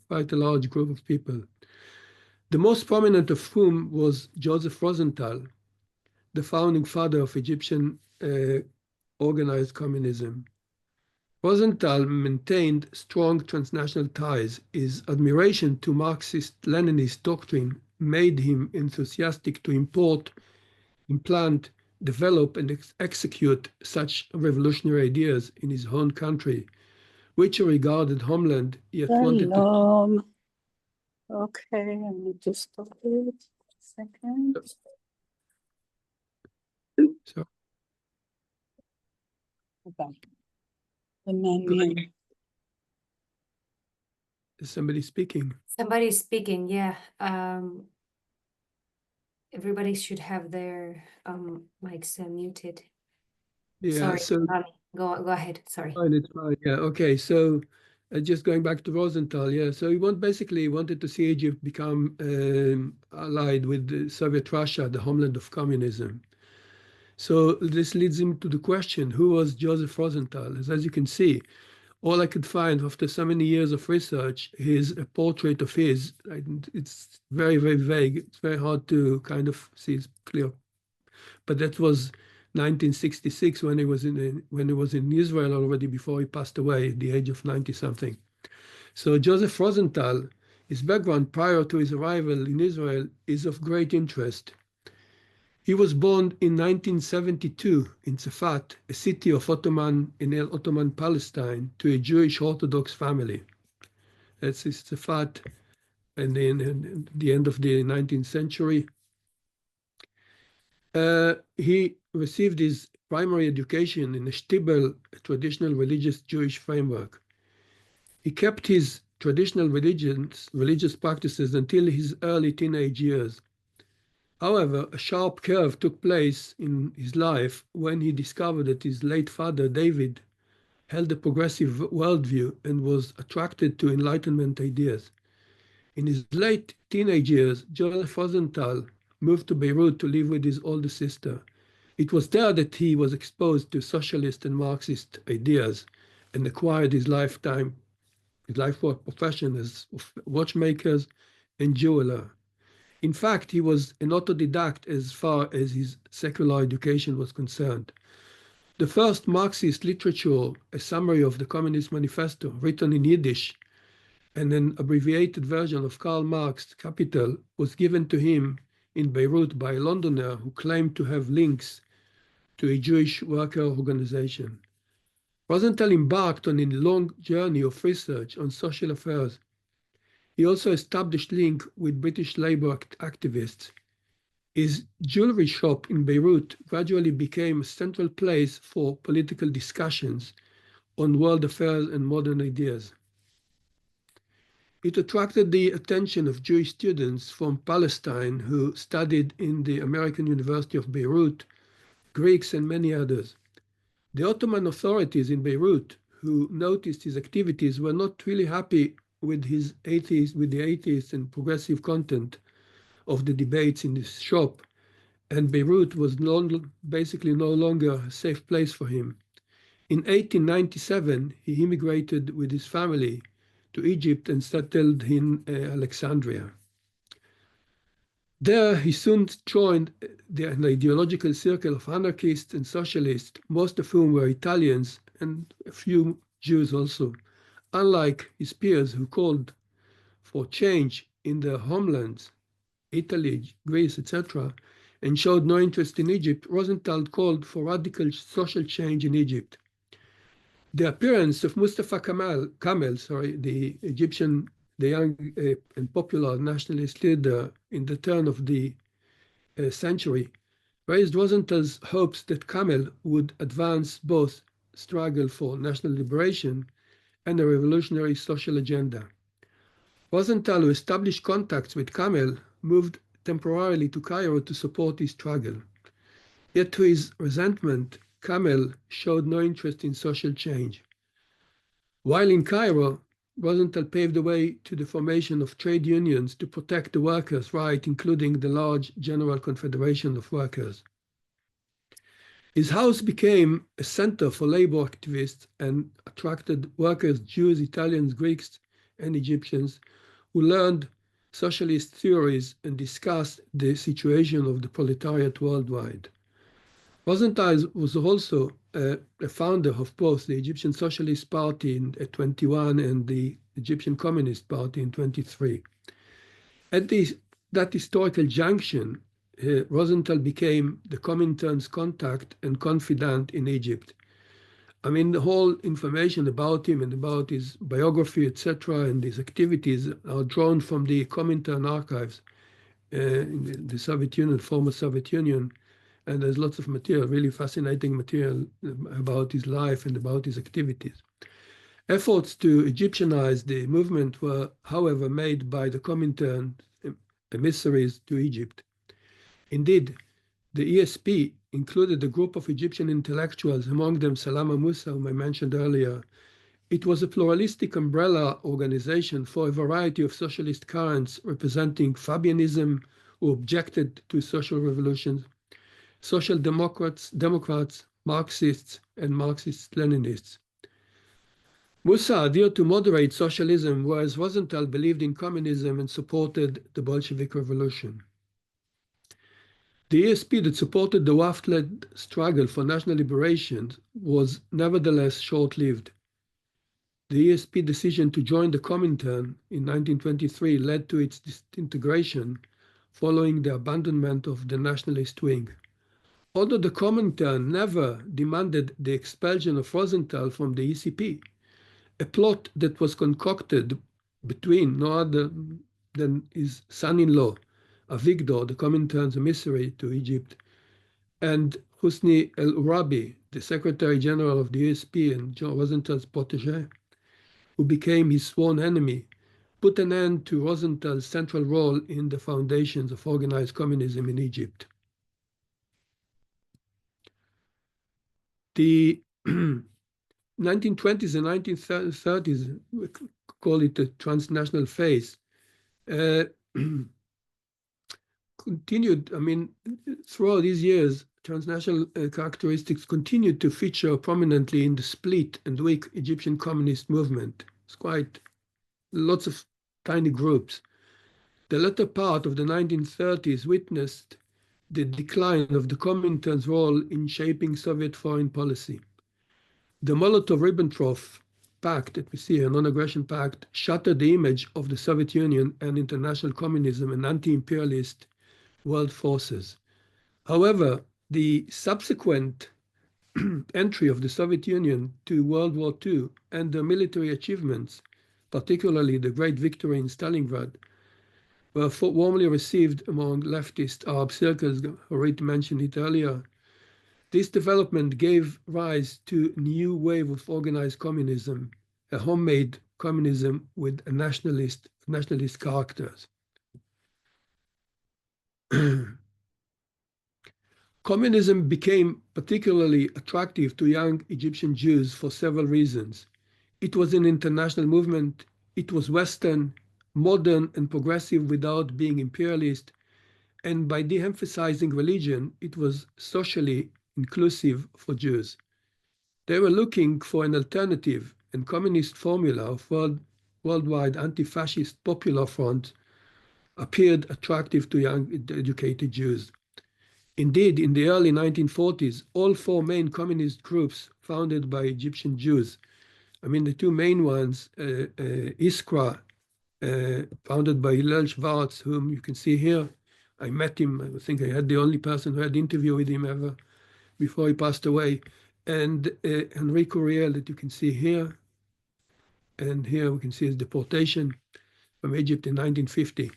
D: quite a large group of people. The most prominent of whom was Joseph Rosenthal, the founding father of Egyptian organized communism. Rosenthal maintained strong transnational ties. His admiration to Marxist-Leninist doctrine made him enthusiastic to implant, develop, and execute such revolutionary ideas in his own country, which he regarded homeland, yet wanted to...
E: Okay, I need to stop it. Second.
D: So,
E: Okay. The menu.
D: is somebody speaking?
A: Somebody's speaking, yeah. Everybody should have their mics muted.
D: Yeah,
A: Sorry,
D: so
A: go ahead. Sorry.
D: fine, it's fine. Yeah, okay. So just going back to Rosenthal, yeah. So he basically wanted to see Egypt become allied with Soviet Russia, the homeland of communism. So this leads him to the question, who was Joseph Rosenthal? As you can see, all I could find after so many years of research is a portrait of his. It's very, very vague. It's very hard to kind of see it's clear. But that was 1966 when he was in Israel already, before he passed away at the age of 90-something. So Joseph Rosenthal, his background prior to his arrival in Israel is of great interest. He was born in 1972 in Tzafat, a city of Ottoman Palestine, to a Jewish Orthodox family. That's Tzafat, and in the end of the 19th century. He received his primary education in a shtibel, a traditional religious Jewish framework. He kept his traditional religious practices until his early teenage years. However, a sharp curve took place in his life when he discovered that his late father, David, held a progressive worldview and was attracted to Enlightenment ideas. In his late teenage years, Joseph Rosenthal moved to Beirut to live with his older sister. It was there that he was exposed to socialist and Marxist ideas and acquired his lifelong profession as watchmaker and jeweler. In fact, he was an autodidact as far as his secular education was concerned. The first Marxist literature, a summary of the Communist Manifesto, written in Yiddish, and an abbreviated version of Karl Marx's Capital, was given to him in Beirut by a Londoner who claimed to have links to a Jewish worker organization. Rosenthal embarked on a long journey of research on social affairs. He also established links with British labor activists. His jewelry shop in Beirut gradually became a central place for political discussions on world affairs and modern ideas. It attracted the attention of Jewish students from Palestine who studied in the American University of Beirut, Greeks, and many others. The Ottoman authorities in Beirut, who noticed his activities, were not really happy with the atheist and progressive content of the debates in his shop, and Beirut was basically no longer a safe place for him. In 1897, he immigrated with his family to Egypt and settled in Alexandria. There, he soon joined an ideological circle of anarchists and socialists, most of whom were Italians and a few Jews also. Unlike his peers who called for change in their homelands, Italy, Greece, etc., and showed no interest in Egypt, Rosenthal called for radical social change in Egypt. The appearance of Mustafa Kemal, the Egyptian, the young and popular nationalist leader in the turn of the century, raised Rosenthal's hopes that Kemal would advance both struggle for national liberation and a revolutionary social agenda. Rosenthal, who established contacts with Kemal, moved temporarily to Cairo to support his struggle. Yet to his resentment, Kemal showed no interest in social change. While in Cairo, Rosenthal paved the way to the formation of trade unions to protect the workers' rights, including the large General Confederation of Workers. His house became a center for labor activists and attracted workers, Jews, Italians, Greeks, and Egyptians who learned socialist theories and discussed the situation of the proletariat worldwide. Rosenthal was also a founder of both the Egyptian Socialist Party in 21 and the Egyptian Communist Party in 23. At that historical junction, Rosenthal became the Comintern's contact and confidant in Egypt. I mean, the whole information about him and about his biography, etc., and his activities are drawn from the Comintern archives in the Soviet Union, former Soviet Union, and there's lots of material, really fascinating material about his life and about his activities. Efforts to Egyptianize the movement were, however, made by the Comintern emissaries to Egypt. Indeed, the ESP included a group of Egyptian intellectuals, among them Salama Musa, whom I mentioned earlier. It was a pluralistic umbrella organization for a variety of socialist currents representing Fabianism, who objected to social revolutions, social democrats, Marxists, and Marxist-Leninists. Musa adhered to moderate socialism, whereas Rosenthal believed in communism and supported the Bolshevik Revolution. The ESP that supported the WAFT-led struggle for national liberation was nevertheless short-lived. The ESP decision to join the Comintern in 1923 led to its disintegration following the abandonment of the nationalist wing. Although the Comintern never demanded the expulsion of Rosenthal from the ECP, a plot that was concocted between no other than his son-in-law, Avigdor, the Comintern's emissary to Egypt, and Husni el-Urabi, the Secretary General of the ESP and John Rosenthal's protege, who became his sworn enemy, put an end to Rosenthal's central role in the foundations of organized communism in Egypt. The 1920s and 1930s, we call it the transnational phase, continued, throughout these years, transnational characteristics continued to feature prominently in the split and weak Egyptian communist movement. It's quite lots of tiny groups. The latter part of the 1930s witnessed the decline of the Comintern's role in shaping Soviet foreign policy. The Molotov-Ribbentrop Pact that we see, a non-aggression pact, shattered the image of the Soviet Union and international communism and anti-imperialist world forces. However, the subsequent entry of the Soviet Union to World War II and the military achievements, particularly the great victory in Stalingrad, were warmly received among leftist Arab circles. Orit mentioned it earlier. This development gave rise to a new wave of organized communism, a homemade communism with a nationalist characters. Communism became particularly attractive to young Egyptian Jews for several reasons. It was an international movement. It was Western, modern, and progressive without being imperialist. And by de-emphasizing religion, it was socially inclusive for Jews. They were looking for an alternative, and communist formula of worldwide anti-fascist popular front appeared attractive to young educated Jews. Indeed, in the early 1940s, all four main communist groups founded by Egyptian Jews, the two main ones, Iskra, founded by Hillel Schwartz, whom you can see here. I met him. I think I had the only person who had an interview with him ever before he passed away. And Enrico Riel, that you can see here. And here we can see his deportation from Egypt in 1950.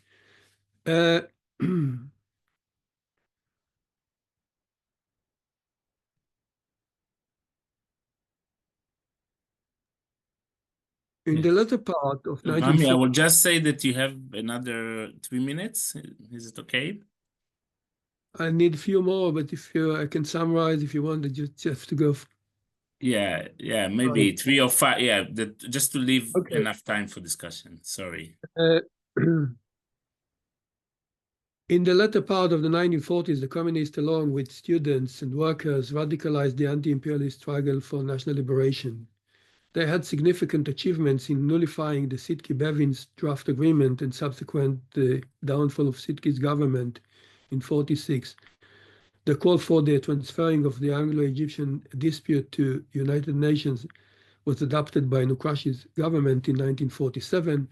D: In the latter part of
B: Rami, I will just say that you have another 3 minutes. Is it okay?
D: I need a few more, but if I can summarize if you want, you just have to go.
B: Yeah, maybe 3 or 5. Yeah, just to leave enough time for discussion. Sorry.
D: In the latter part of the 1940s, the communists, along with students and workers, radicalized the anti-imperialist struggle for national liberation. They had significant achievements in nullifying the Sidki-Bevin's draft agreement and subsequent downfall of Sidki's government in 1946. The call for the transferring of the Anglo-Egyptian dispute to United Nations was adopted by Nukrashi's government in 1947.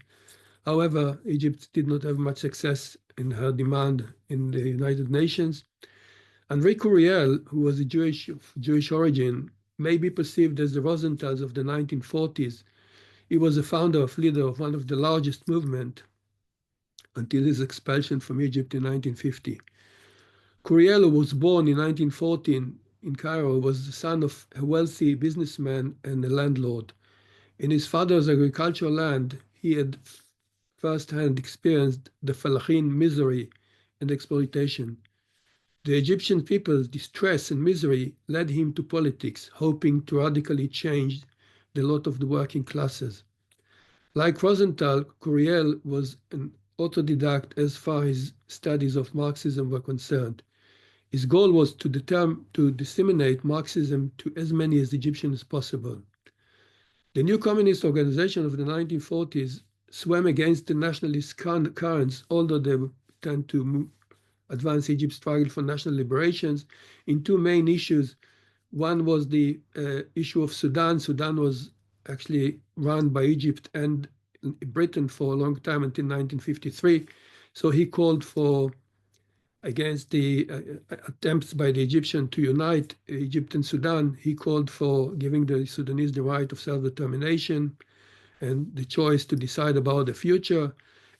D: However, Egypt did not have much success in her demand in the United Nations. Enrico Riel, who was of Jewish origin, may be perceived as the Rosenthals of the 1940s. He was a leader of one of the largest movements until his expulsion from Egypt in 1950. Curiel, who was born in 1914 in Cairo, was the son of a wealthy businessman and a landlord. In his father's agricultural land, he had firsthand experienced the Falachin misery and exploitation. The Egyptian people's distress and misery led him to politics, hoping to radically change the lot of the working classes. Like Rosenthal, Curiel was an autodidact as far as studies of Marxism were concerned. His goal was to disseminate Marxism to as many as Egyptians as possible. The new communist organization of the 1940s swam against the nationalist currents, although they tend to advance Egypt's struggle for national liberations in two main issues. One was the issue of Sudan. Sudan was actually run by Egypt and Britain for a long time until 1953. So he called for, against the attempts by the Egyptians to unite Egypt and Sudan, he called for giving the Sudanese the right of self-determination and the choice to decide about the future.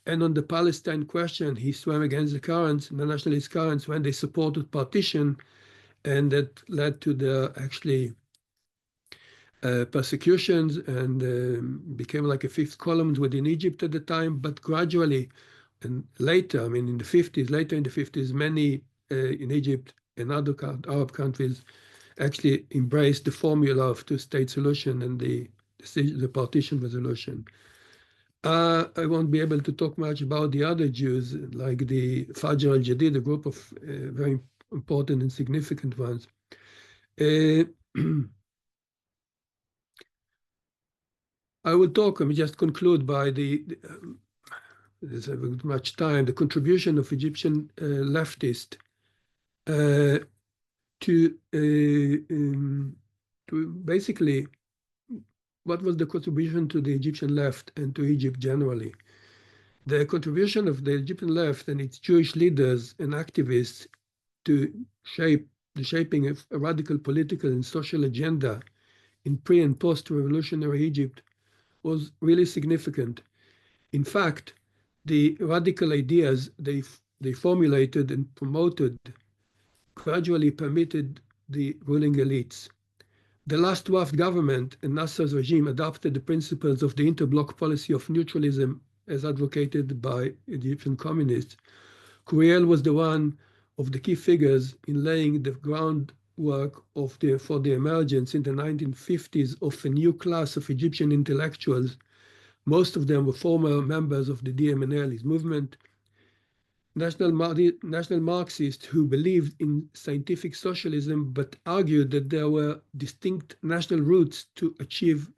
D: And on the Palestine question, he swam against the currents, the nationalist currents, when they supported partition, and that led to the actually persecutions and became like a fifth column within Egypt at the time. But gradually, and later, I mean, in the 50s, later in the 50s, many in Egypt and other Arab countries actually embraced the formula of two-state solution and the partition resolution. I won't be able to talk much about the other Jews, like the Fajr al-Jadid, a group of very important and significant ones. I will talk, let me just conclude by there's much time, the contribution of Egyptian leftists to basically, what was the contribution to the Egyptian left and to Egypt generally? The contribution of the Egyptian left and its Jewish leaders and activists to the shaping of a radical political and social agenda in pre- and post-revolutionary Egypt was really significant. In fact, the radical ideas they formulated and promoted gradually permitted the ruling elites. The last draft government and Nasser's regime adopted the principles of the interbloc policy of neutralism as advocated by Egyptian communists. Curiel was the one of the key figures in laying the groundwork for the emergence in the 1950s of a new class of Egyptian intellectuals. Most of them were former members of the DMNL movement, national Marxists who believed in scientific socialism but argued that there were distinct national routes to achieve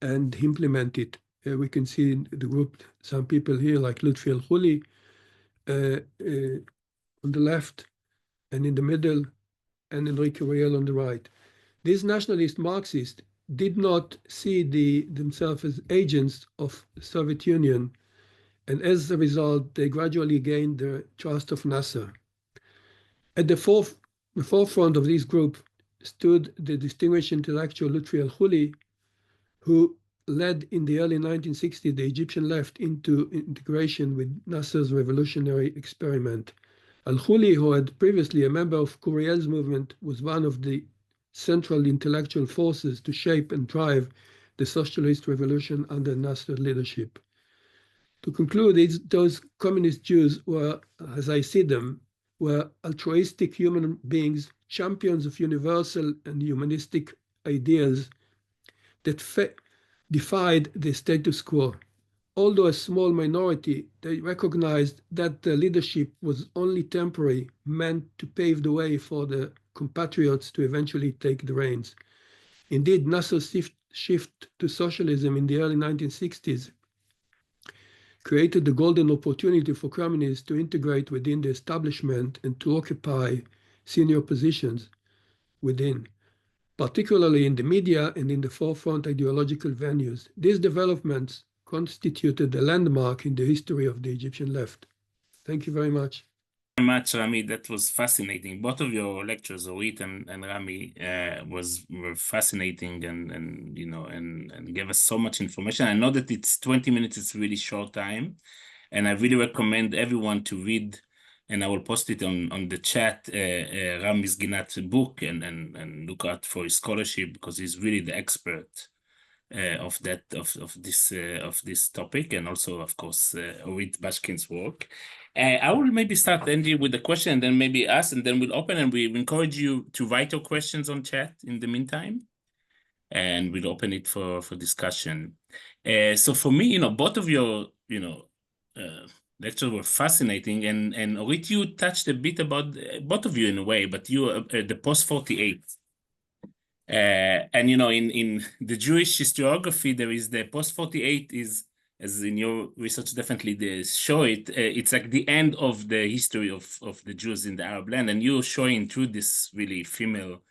D: and implement it. We can see in the group some people here like Lutfi al-Khuli on the left and in the middle, and Enrique Riel on the right. These nationalist Marxists did not see themselves as agents of the Soviet Union, and as a result, they gradually gained the trust of Nasser. At the forefront of this group stood the distinguished intellectual Lutfi al-Khuli, who led in the early 1960s the Egyptian left into integration with Nasser's revolutionary experiment. Al-Khuli, who had previously a member of Curiel's movement, was one of the central intellectual forces to shape and drive the socialist revolution under Nasser's leadership. To conclude, those communist Jews were, as I see them, were altruistic human beings, champions of universal and humanistic ideas that defied the status quo. Although a small minority, they recognized that the leadership was only temporary, meant to pave the way for the compatriots to eventually take the reins. Indeed, Nasser's shift to socialism in the early 1960s created the golden opportunity for communists to integrate within the establishment and to occupy senior positions within, particularly in the media and in the forefront ideological venues. These developments constituted a landmark in the history of the Egyptian left. Thank you very much.
B: Very much, Rami. That was fascinating. Both of your lectures, Orit and Rami, were fascinating and gave us so much information. I know that it's 20 minutes, it's a really short time, and I really recommend everyone to read, and I will post it on the chat, Rami's Ginat book, and look out for his scholarship, because he's really the expert of this topic, and also, of course, Orit Bashkin's work. I will maybe start, Andy, with the question, and then maybe us, and then we'll open, and we encourage you to write your questions on chat in the meantime, and we'll open it for discussion. So for me, both of your, lectures were fascinating, and Orit, you touched a bit about both of you in a way, but you the post-48. And in the Jewish historiography, there is the post-48 is, as in your research definitely they show it, it's like the end of the history of the Jews in the Arab land, and you're showing through this really female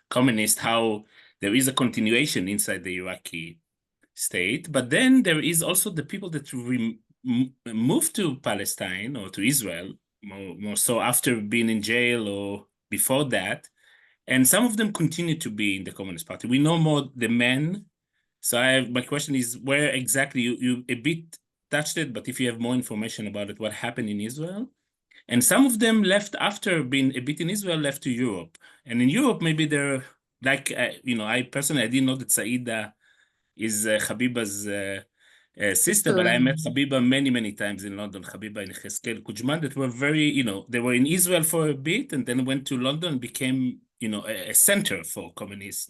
B: communist how there is a continuation inside the Iraqi state, but then there is also the people that moved to Palestine or to Israel, more so after being in jail or before that. And some of them continue to be in the Communist Party. We know more the men. So my question is, where exactly you a bit touched it, but if you have more information about it, what happened in Israel? And some of them left after being a bit in Israel, left to Europe. And in Europe, maybe they're like, I personally, I didn't know that Saida is Habiba's sister, but I met Habiba many times in London. Habiba and Cheskel Kujman that were very, they were in Israel for a bit and then went to London and became, a center for communist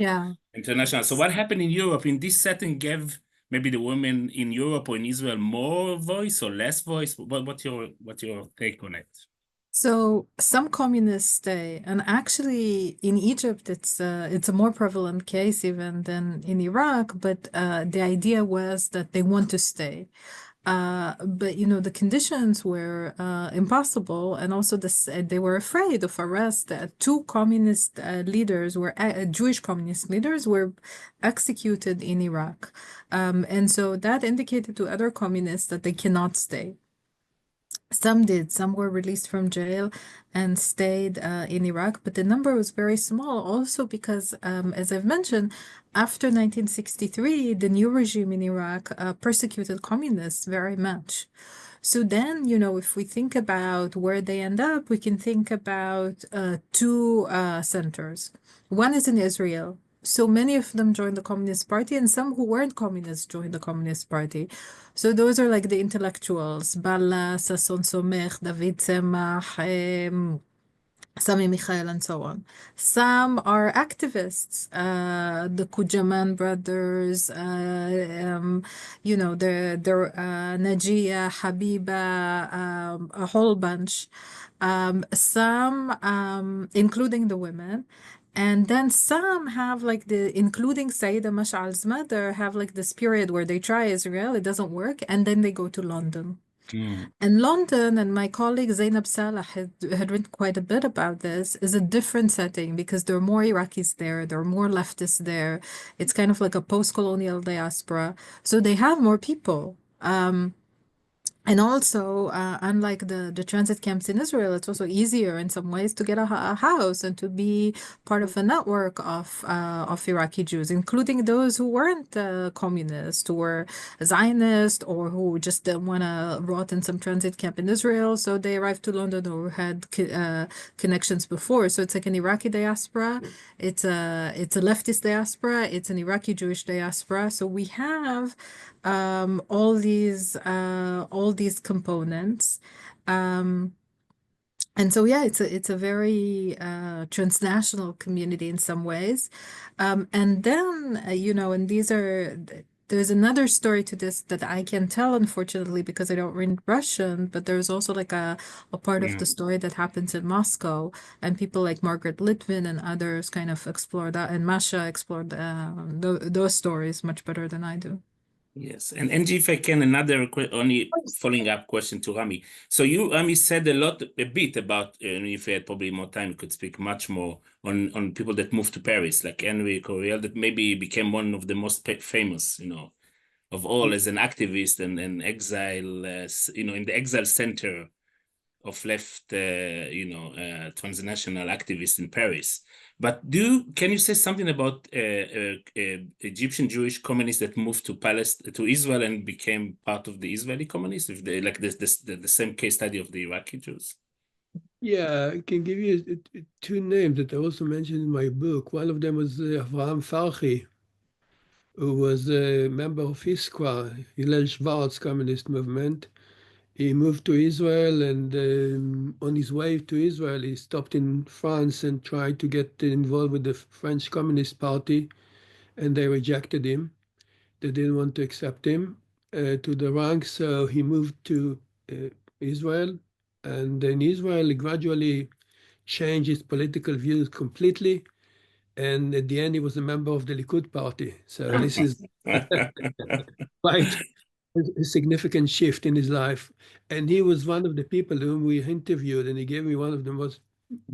B: international. So what happened in Europe in this setting gave maybe the women in Europe or in Israel more voice or less voice? What's your take on it?
C: So some communists stay, and actually in Egypt it's a more prevalent case even than in Iraq. But the idea was that they want to stay, but the conditions were impossible, and also they were afraid of arrest. Two communist leaders were Jewish communist leaders were executed in Iraq, and so that indicated to other communists that they cannot stay. Some did. Some were released from jail and stayed in Iraq, but the number was very small also because, as I've mentioned, after 1963, the new regime in Iraq persecuted communists very much. So then, if we think about where they end up, we can think about two centers. One is in Israel. So many of them joined the Communist Party, and some who weren't communists joined the Communist Party. So those are like the intellectuals, Balla, Sasson Somech, David Tzemach, Sami Michael, and so on. Some are activists, the Kujaman brothers, they're Najia, Habiba, a whole bunch. Some, including the women. And then some have like including Saida Mash'al's mother, have like this period where they try Israel, it doesn't work, and then they go to London. And London, and my colleague Zainab Salah had written quite a bit about this, is a different setting because there are more Iraqis there are more leftists there. It's kind of like a post-colonial diaspora. So they have more people. And also, unlike the transit camps in Israel, it's also easier in some ways to get a house and to be part of a network of Iraqi Jews, including those who weren't communist, who were Zionist, or who just didn't want to rot in some transit camp in Israel. So they arrived to London or had connections before. So it's like an Iraqi diaspora. It's a leftist diaspora. It's an Iraqi Jewish diaspora. So we have all these components, and so it's a very transnational community in some ways, and then and there's another story to this that I can tell, unfortunately, because I don't read Russian, but there's also like a part of the story that happens in Moscow, and people like Margaret Litvin and others kind of explore that, and Masha explored those stories much better than I do.
B: Yes, and Angie, if I can, another only following up question to Rami. So Rami, said a bit about, if you had probably more time, you could speak much more on people that moved to Paris, like Henry Coriel, that maybe became one of the most famous, of all as an activist and an exile, in the exile center of left, transnational activists in Paris. But can you say something about Egyptian Jewish communists that moved to Israel and became part of the Israeli communists, if they like the same case study of the Iraqi Jews?
D: Yeah, I can give you two names that I also mentioned in my book. One of them was Avraham Farhi, who was a member of Iskwa, Hillel Schwartz communist movement. He moved to Israel, and on his way to Israel, he stopped in France and tried to get involved with the French Communist Party, and they rejected him. They didn't want to accept him to the ranks, so he moved to Israel. And in Israel, he gradually changed his political views completely. And at the end, he was a member of the Likud party. So this is quite a significant shift in his life. And he was one of the people whom we interviewed, and he gave me one of the most,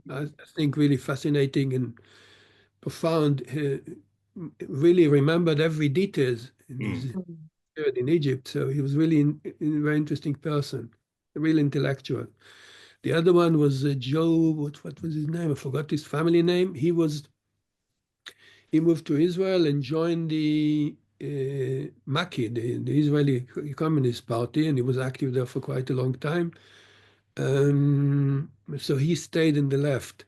D: I think, really fascinating and profound, really remembered every details in his period in Egypt. So he was really a very interesting person, a real intellectual. The other one was Joe, what was his name? I forgot his family name. He moved to Israel and joined the Maki, the Israeli Communist Party, and he was active there for quite a long time. So he stayed in the left.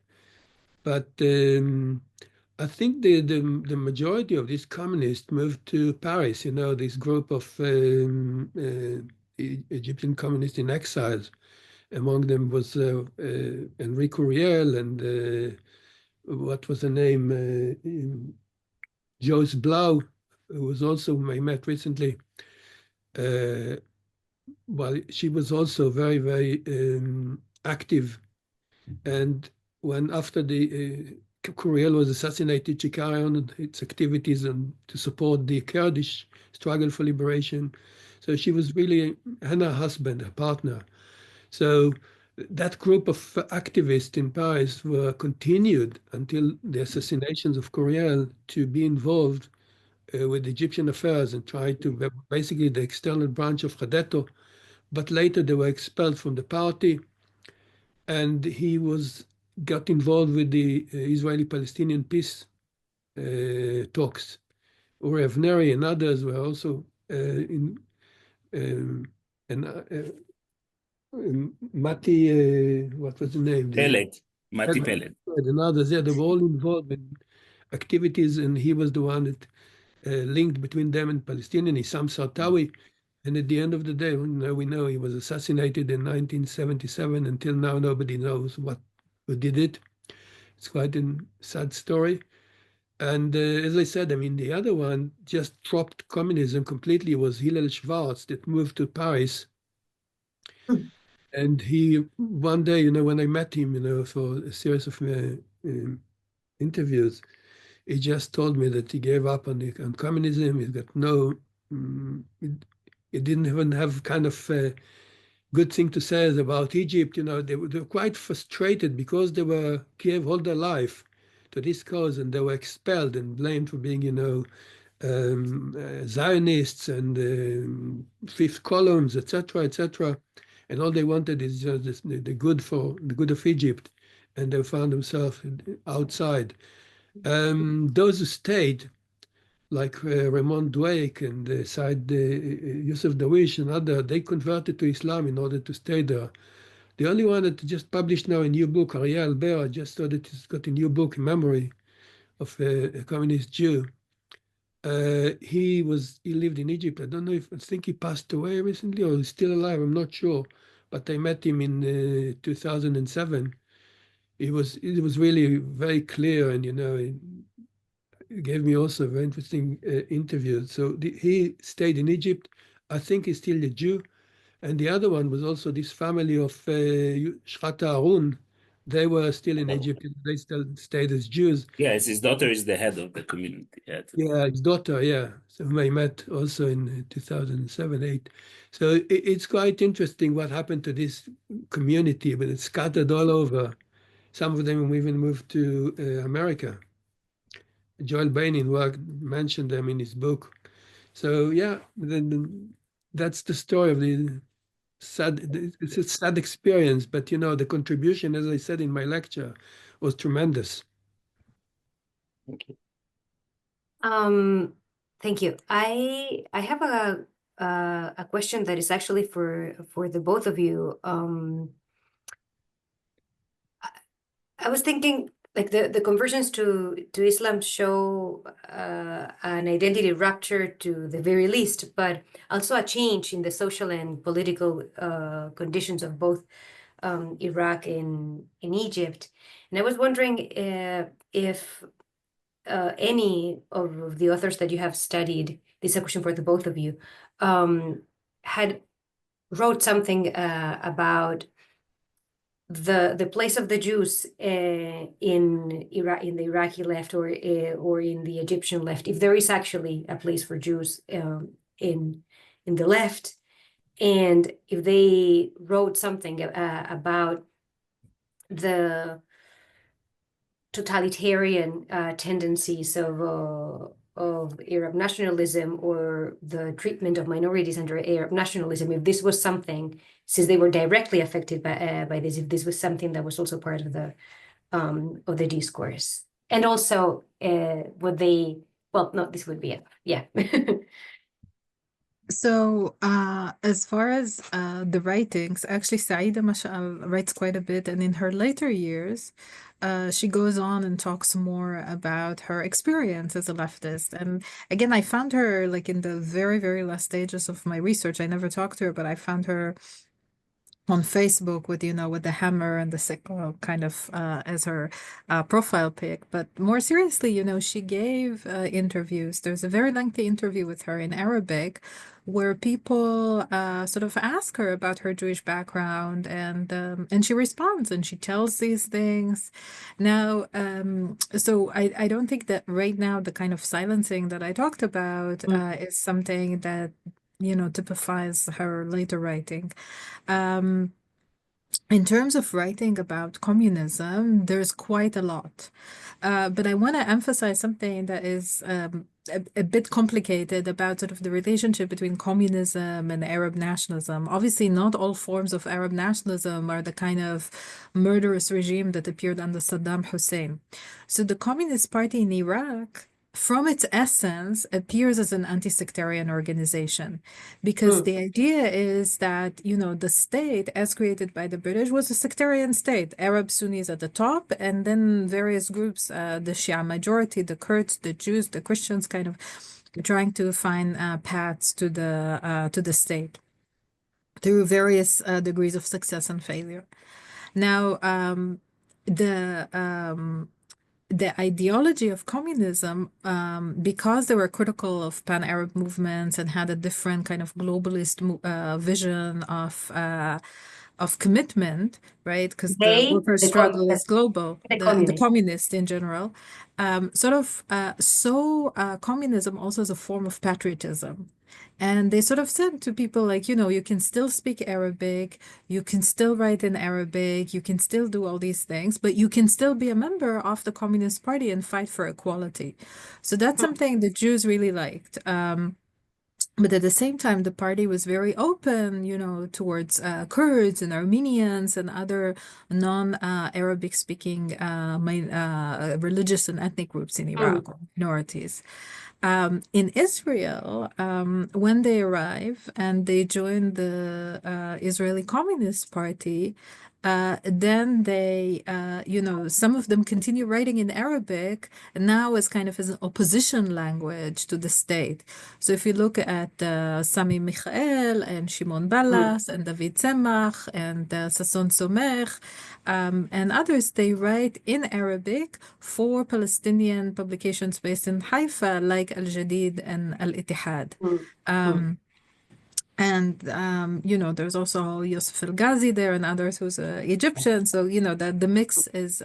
D: But I think the majority of these communists moved to Paris, this group of Egyptian communists in exiles. Among them was Enrique Riel and what was the name? Joyce Blau, who was also I met recently. Well, she was also very, very active. And when after the Kuriel was assassinated, she carried on its activities and to support the Kurdish struggle for liberation. So she was really, and her husband, her partner. So that group of activists in Paris were continued until the assassinations of Kuriel to be involved with Egyptian affairs and tried to basically the external branch of Khadetto, but later they were expelled from the party, and he got involved with the Israeli-Palestinian peace talks. Uri Avneri and others were also Mati, what was the name?
B: Peled, Mati Peled.
D: And others, yeah, they were all involved in activities, and he was the one that linked between them and Palestinian, Issam Sartawi. And at the end of the day, we know he was assassinated in 1977. Until now, nobody knows who did it. It's quite a sad story. And as I said, I mean, the other one just dropped communism completely was Hillel Schwartz that moved to Paris. And he, one day, when I met him, for a series of interviews, he just told me that he gave up on communism. He's got no, he didn't even have kind of a good thing to say about Egypt. They were quite frustrated because they were gave all their life to this cause, and they were expelled and blamed for being, Zionists and fifth columns, etc., etc. And all they wanted is just the good of Egypt, and they found themselves outside. Those who stayed, like Raymond Dweck and Said Yusuf Dawish and others, they converted to Islam in order to stay there. The only one that just published now a new book, Ariel Albert, I just saw that he's got a new book in memory of a communist Jew. He lived in Egypt. I don't know I think he passed away recently or he's still alive. I'm not sure. But I met him in 2007. It was really very clear, and he gave me also a very interesting interview. So he stayed in Egypt. I think he's still a Jew. And the other one was also this family of Shchata Arun. They were still in Egypt. They still stayed as Jews.
B: Yes, his daughter is the head of the community.
D: Yeah, his daughter, yeah. So I met also in 2007, 8. So it's quite interesting what happened to this community, but it's scattered all over. Some of them even moved to America. Joel Bainin mentioned them in his book. So yeah, that's the story of the sad. It's a sad experience, but the contribution, as I said in my lecture, was tremendous.
B: Thank you.
A: Thank you. I have a question that is actually for the both of you. I was thinking, like the conversions to Islam show an identity rupture to the very least, but also a change in the social and political conditions of both Iraq and in Egypt. And I was wondering if any of the authors that you have studied, this is a question for the both of you, had wrote something about the place of the Jews in Iraq, in the Iraqi left, or in the Egyptian left, if there is actually a place for Jews in the left, and if they wrote something about the totalitarian tendencies of Arab nationalism, or the treatment of minorities under Arab nationalism, if this was something, since they were directly affected by this, if this was something that was also part of the discourse, and also what they, well, no, this would be it. Yeah.
C: So, as far as the writings, actually, Saida Mashal writes quite a bit, and in her later years, she goes on and talks more about her experience as a leftist. And again, I found her like in the very, very last stages of my research. I never talked to her, but I found her on Facebook with, with the hammer and the sickle kind of as her profile pic. But more seriously, she gave interviews. There's a very lengthy interview with her in Arabic where people sort of ask her about her Jewish background, and she responds and she tells these things. Now, so I don't think that right now the kind of silencing that I talked about is something that typifies her later writing. In terms of writing about communism, there's quite a lot. But I want to emphasize something that is a bit complicated about sort of the relationship between communism and Arab nationalism. Obviously, not all forms of Arab nationalism are the kind of murderous regime that appeared under Saddam Hussein. So the Communist Party in Iraq, from its essence, appears as an anti-sectarian organization, because the idea is that, the state, as created by the British, was a sectarian state. Arab Sunnis at the top, and then various groups, the Shia majority, the Kurds, the Jews, the Christians, kind of trying to find paths to the state through various degrees of success and failure. Now, the ideology of communism, because they were critical of pan-Arab movements and had a different kind of globalist vision of commitment, right? Because the worker struggle is global, the communists in general, communism also is a form of patriotism. And they sort of said to people like, you can still speak Arabic, you can still write in Arabic, you can still do all these things, but you can still be a member of the Communist Party and fight for equality. So that's something the Jews really liked. But at the same time, the party was very open, towards Kurds and Armenians and other non-Arabic speaking religious and ethnic groups in Iraq, or minorities. In Israel, when they arrive and they join the Israeli Communist Party, then they, some of them continue writing in Arabic, and now as kind of as an opposition language to the state. So if you look at Sami Michael and Shimon Ballas and David Tzemach and Sasson Somech and others, they write in Arabic for Palestinian publications based in Haifa, like Al Jadid and Al Ittihad. And, there's also Yusuf El Ghazi there and others who's Egyptian. So, the mix is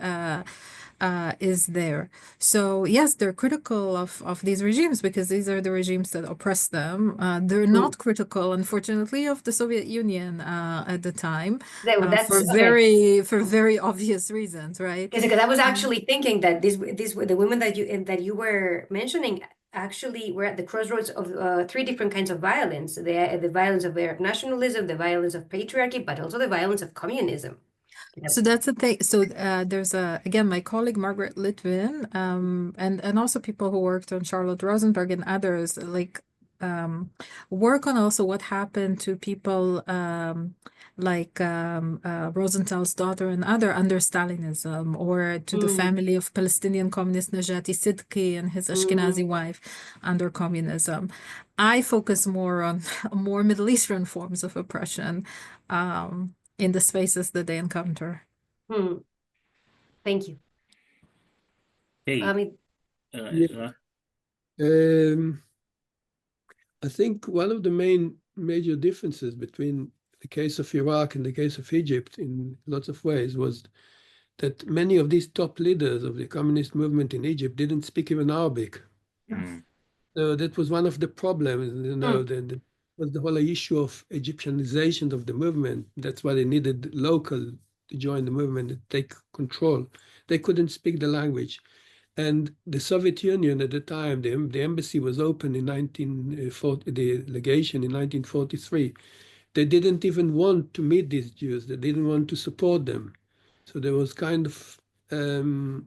C: there. So, yes, they're critical of these regimes because these are the regimes that oppress them. They're not critical, unfortunately, of the Soviet Union at the time for very obvious reasons, right?
A: Because I was actually thinking that the women that you were mentioning actually were at the crossroads of three different kinds of violence: the violence of Arab nationalism, the violence of patriarchy, but also the violence of communism.
C: So that's the thing. So there's again, my colleague Margaret Litvin, and also people who worked on Charlotte Rosenberg and others, like work on also what happened to people like Rosenthal's daughter and other under Stalinism, or to the family of Palestinian communist Najati Sidki and his Ashkenazi wife under communism. I focus more on more Middle Eastern forms of oppression in the spaces that they encounter.
A: Thank you.
B: Hey,
D: I think one of the major differences between the case of Iraq and the case of Egypt in lots of ways was that many of these top leaders of the communist movement in Egypt didn't speak even Arabic. So that was one of the problems, was the whole issue of Egyptianization of the movement. That's why they needed local to join the movement and take control. They couldn't speak the language. And the Soviet Union at the time, the embassy was open in 1940, the legation in 1943. They didn't even want to meet these Jews. They didn't want to support them. So there was kind of, on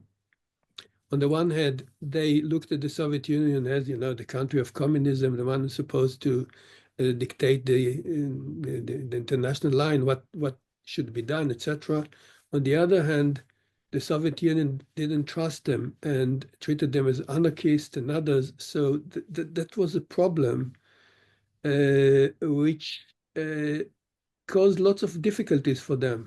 D: the one hand, they looked at the Soviet Union as, the country of communism, the one who's supposed to dictate the international line, what should be done, etc. On the other hand, the Soviet Union didn't trust them and treated them as anarchists and others. So that was a problem, which caused lots of difficulties for them.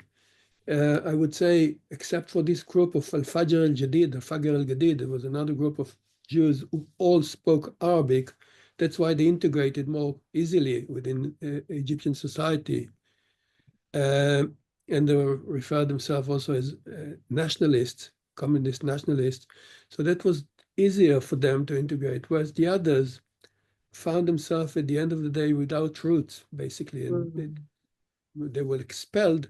D: I would say, except for this group of Al-Fajr al-Jadid, Al-Fajr al-Jadid, there was another group of Jews who all spoke Arabic. That's why they integrated more easily within Egyptian society. And they referred themselves also as nationalists, communist nationalists. So that was easier for them to integrate, whereas the others found themselves at the end of the day without roots, basically. And they were expelled.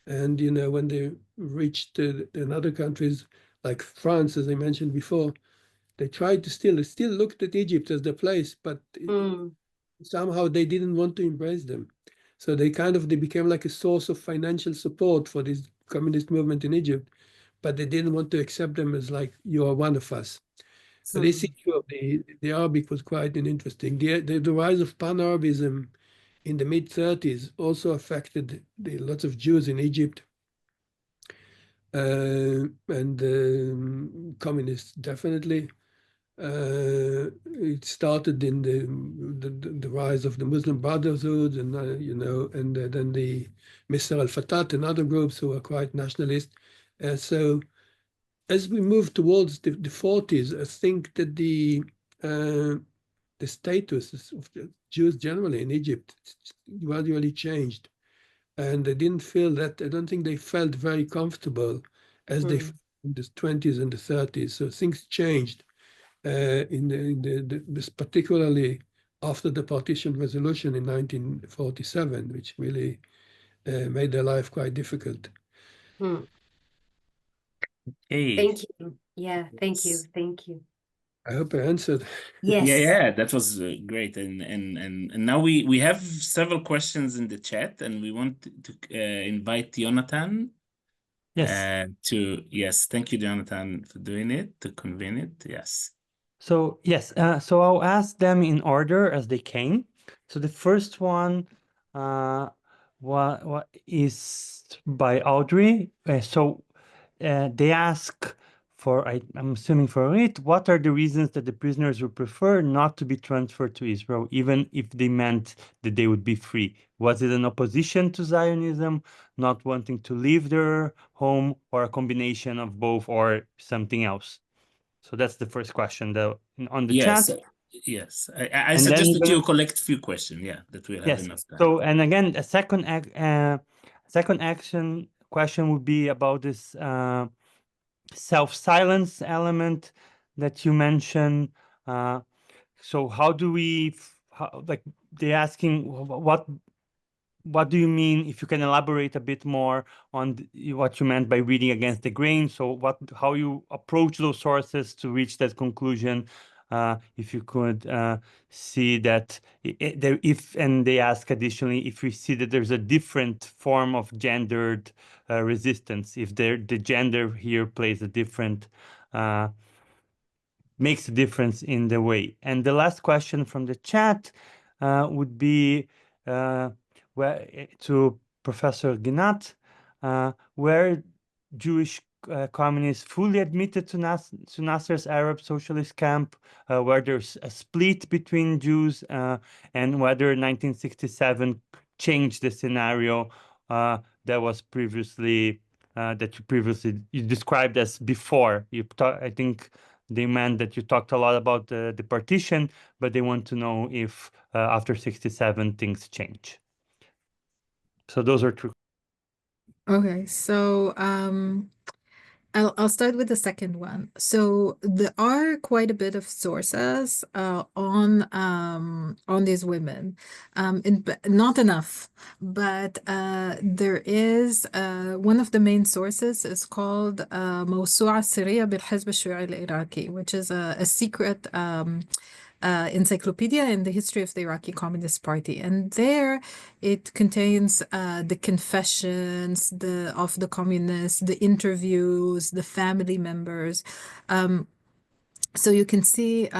D: And, when they reached in other countries like France, as I mentioned before, they tried to still looked at Egypt as the place, but somehow they didn't want to embrace them. So they became like a source of financial support for this communist movement in Egypt, but they didn't want to accept them as like, you are one of us. So this issue of the Arabic was quite interesting. The rise of Pan-Arabism in the mid-30s also affected lots of Jews in Egypt, and communists definitely. It started in the rise of the Muslim Brotherhood, and and then the Mr. al-Fatat and other groups who were quite nationalist. So as we move towards the 40s, I think that the status of the Jews generally in Egypt gradually changed, and they didn't feel that. I don't think they felt very comfortable as they felt in the 20s and the 30s. So things changed. This particularly after the partition resolution in 1947, which really made their life quite difficult.
B: Hey.
A: Thank you. Yeah, thank you. Thank you.
D: I hope I answered.
A: Yes.
B: Yeah, that was great. And now we have several questions in the chat, and we want to invite Jonathan.
F: Yes.
B: Yes, thank you, Jonathan, for doing it, to convene it. Yes.
F: So yes, so I'll ask them in order as they came. So the first one, what is by Audrey. So they ask for, I'm assuming for Orit, what are the reasons that the prisoners would prefer not to be transferred to Israel, even if they meant that they would be free? Was it an opposition to Zionism, not wanting to leave their home, or a combination of both, or something else? So that's the first question on the chat.
B: Yes, I suggest that you collect a few questions. Yeah, that we'll have enough time.
F: So, and again, a second action question would be about this self-silence element that you mentioned. So how do we, like they're asking, what do you mean, if you can elaborate a bit more on what you meant by reading against the grain? So how you approach those sources to reach that conclusion? If you could see that and they ask additionally, if we see that there's a different form of gendered resistance, if the gender here plays a different, makes a difference in the way. And the last question from the chat would be to Professor Ginat, were Jewish communists fully admitted to Nasser's Arab socialist camp, where there's a split between Jews, and whether 1967 changed the scenario that was previously you described as before. I think they meant that you talked a lot about the partition, but they want to know if after 67 things change. So those are two.
C: Okay, so I'll start with the second one. So there are quite a bit of sources on these women, not enough, but there is one of the main sources is called موسوعة سرية بالحزب الشيوعي العراقي, which is a secret encyclopedia in the history of the Iraqi Communist Party, and there it contains the confessions of the communists, the interviews, the family members. So you can see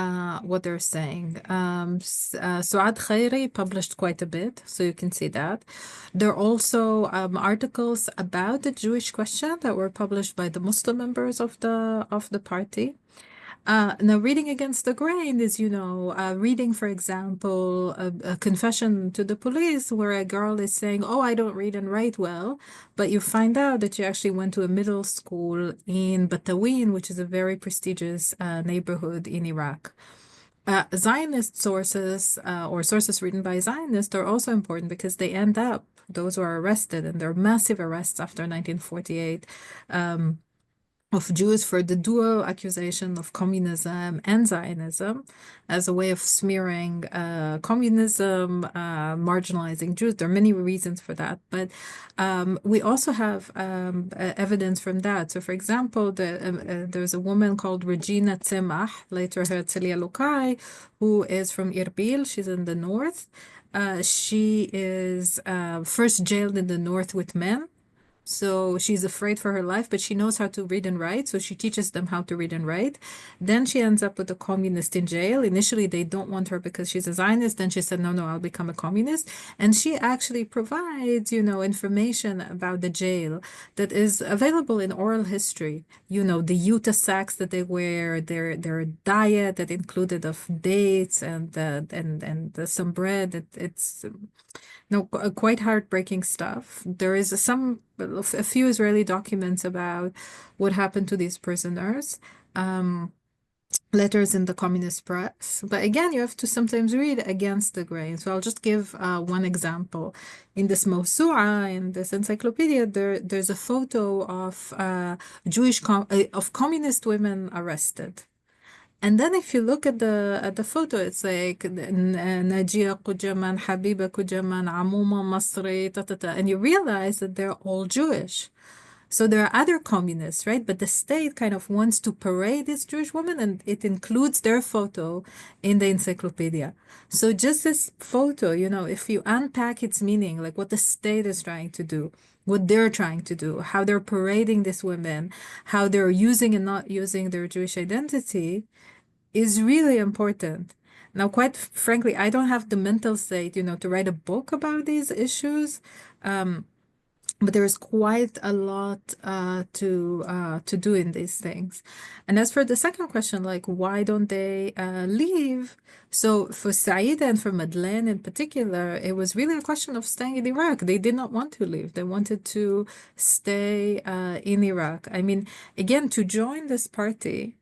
C: what they're saying. Suad Khairi published quite a bit, so you can see that. There are also articles about the Jewish question that were published by the Muslim members of the party. Now, reading against the grain is, reading, for example, a confession to the police where a girl is saying, oh, I don't read and write well, but you find out that she actually went to a middle school in Batawin, which is a very prestigious neighborhood in Iraq. Zionist sources or sources written by Zionists are also important because they end up, those who are arrested, and there are massive arrests after 1948, of Jews for the dual accusation of communism and Zionism as a way of smearing communism, marginalizing Jews. There are many reasons for that, but we also have evidence from that. So, for example, there's a woman called Regina Tzemach, later Herzliya Lukai, who is from Irbil. She's in the north. She is first jailed in the north with men. So she's afraid for her life, but she knows how to read and write. So she teaches them how to read and write. Then she ends up with a communist in jail. Initially, they don't want her because she's a Zionist. Then she said, no, I'll become a communist. And she actually provides, information about the jail that is available in oral history. The Utah sacks that they wear, their diet that included of dates and some bread. It's quite heartbreaking stuff. There is a few Israeli documents about what happened to these prisoners, letters in the communist press. But again, you have to sometimes read against the grain. So I'll just give one example. In this Mawsu'a, in this encyclopedia, there's a photo of of communist women arrested. And then if you look at the photo, it's like Najia Kujaman, Habiba Kujaman, Amuma Masri, and you realize that they're all Jewish. So there are other communists, right? But the state kind of wants to parade these Jewish women, and it includes their photo in the encyclopedia. So just this photo, if you unpack its meaning, like what the state is trying to do, what they're trying to do, how they're parading these women, how they're using and not using their Jewish identity, is really important. Now, quite frankly, I don't have the mental state, to write a book about these issues, but there is quite a lot to do in these things. And as for the second question, like why don't they leave? So for Saida and for Madeleine in particular, it was really a question of staying in Iraq. They did not want to leave. They wanted to stay in Iraq. I mean, again, to join this party,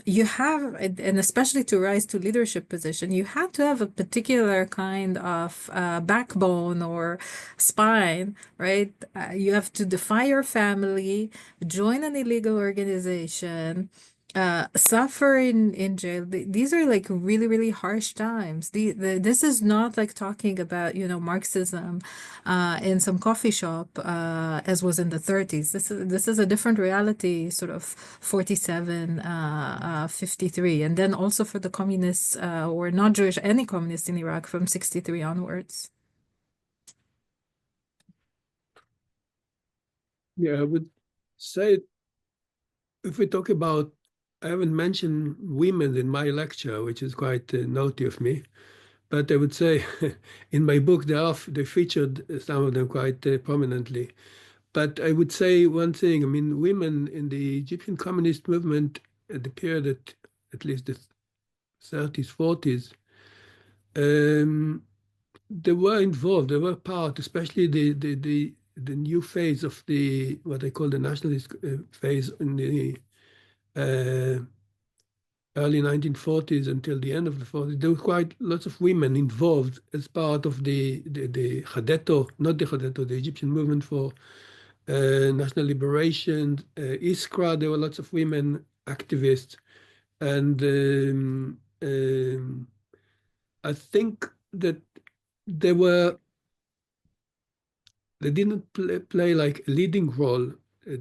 C: you have, and especially to rise to leadership position, you have to have a particular kind of backbone or spine, right? You have to defy your family, join an illegal organization, suffer in jail. These are like really, really harsh times. This is not like talking about, Marxism in some coffee shop as was in the 30s. This is a different reality, sort of 47, 53. And then also for the communists or not Jewish, any communists in Iraq from 63 onwards.
D: Yeah, I would say if we talk about, I haven't mentioned women in my lecture, which is quite naughty of me, but I would say in my book they featured some of them quite prominently. But I would say one thing, I mean, women in the Egyptian communist movement at the period at least the 30s, 40s, they were involved, they were part, especially the new phase of what I call the nationalist phase in the early 1940s until the end of the 40s, there were quite lots of women involved as part of the Hadeto, not the Hadeto, the Egyptian movement for national liberation, Iskra. There were lots of women activists, and I think that they didn't play like a leading role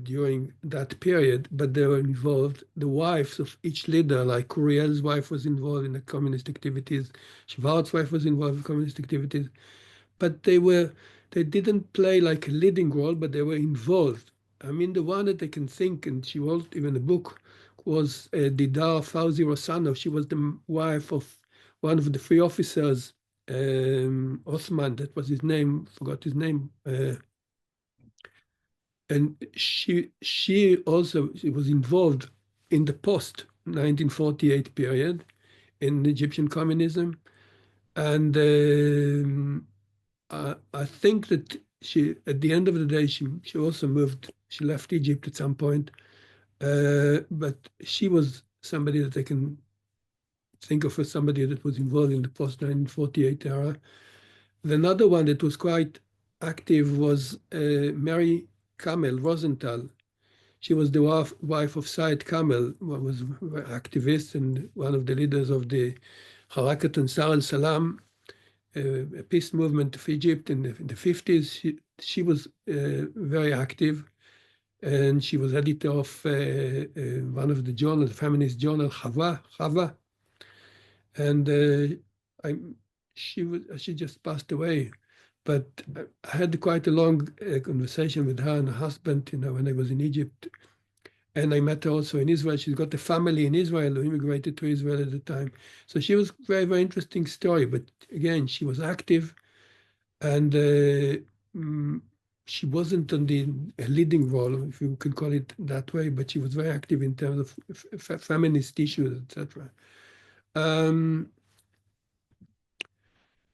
D: during that period, but they were involved. The wives of each leader, like Curiel's wife was involved in the communist activities, Schwartz's wife was involved in communist activities, but they didn't play like a leading role, but they were involved. I mean, the one that I can think, and she wrote even a book, was Didar Fauzi Rossano. She was the wife of one of the three officers, Osman, that was his name, forgot his name. And she was involved in the post-1948 period in Egyptian communism. And I think that she, at the end of the day, she also moved, she left Egypt at some point. But she was somebody that I can think of as somebody that was involved in the post-1948 era. Another one that was quite active was Mary Kamel Rosenthal. She was the wife of Said Kamel, who was an activist and one of the leaders of the Harakat Ansar al-Salam, a peace movement of Egypt in the 50s. She was very active, and she was editor of one of the journals, the feminist journal, Chava. And she just passed away. But I had quite a long conversation with her and her husband, when I was in Egypt. And I met her also in Israel. She's got a family in Israel who immigrated to Israel at the time. So she was a very, very interesting story. But again, she was active, and she wasn't on the leading role, if you could call it that way, but she was very active in terms of feminist issues, etc.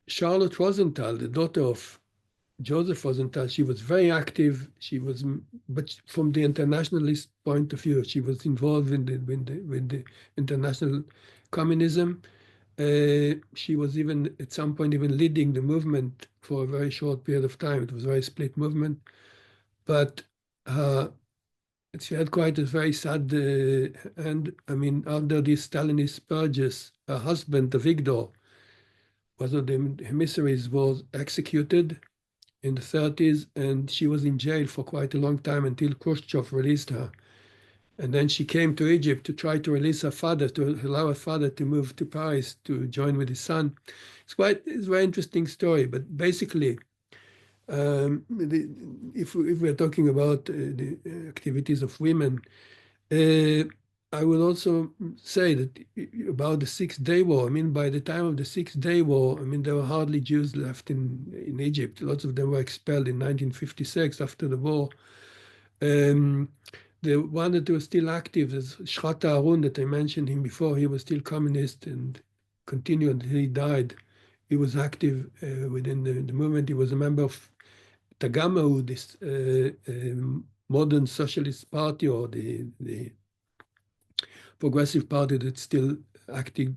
D: Charlotte Rosenthal, the daughter of Joseph Rosenthal, she was very active. But from the internationalist point of view, she was involved with the international communism. She was even at some point even leading the movement for a very short period of time. It was a very split movement, but she had quite a very sad end. I mean, under these Stalinist purges, her husband, Avigdor, one of the emissaries, was executed in the 30s, and she was in jail for quite a long time until Khrushchev released her. And then she came to Egypt to try to release her father, to allow her father to move to Paris to join with his son. It's a very interesting story, but basically, if we're talking about the activities of women, I will also say that about the Six-Day War, I mean, by the time of the Six-Day War, I mean, there were hardly Jews left in Egypt. Lots of them were expelled in 1956 after the war. The one that was still active is Shchata Harun, that I mentioned him before. He was still communist and continued until he died. He was active within the movement. He was a member of Tagamahu, this modern socialist party, or the progressive party that's still acting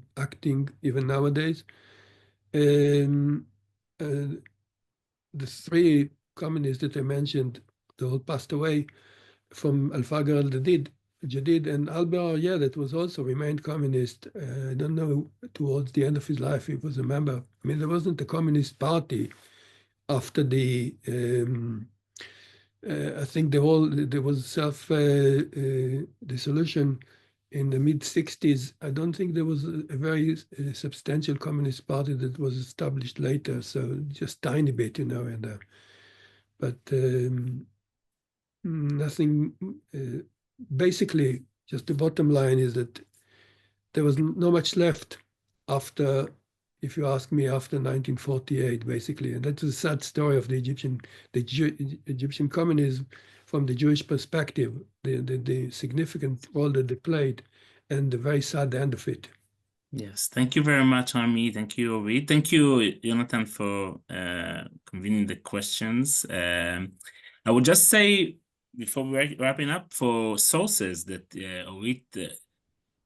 D: even nowadays. The three communists that I mentioned, they all passed away, from Al-Faqr al-Jadid and Al-Bara, that was also remained communist. I don't know, towards the end of his life, he was a member. I mean, there wasn't a communist party after the I think there was self-dissolution in the mid-60s. I don't think there was a very substantial communist party that was established later, so just tiny bit, but nothing. Basically, just the bottom line is that there was not much left after, if you ask me, after 1948, basically. And that's a sad story of the Egyptian communism from the Jewish perspective, the significant role that they played, and the very sad end of it.
B: Yes, thank you very much, Rami. Thank you, Orit. Thank you, Jonathan, for convening the questions. I would just say, before wrapping up, for sources that Orit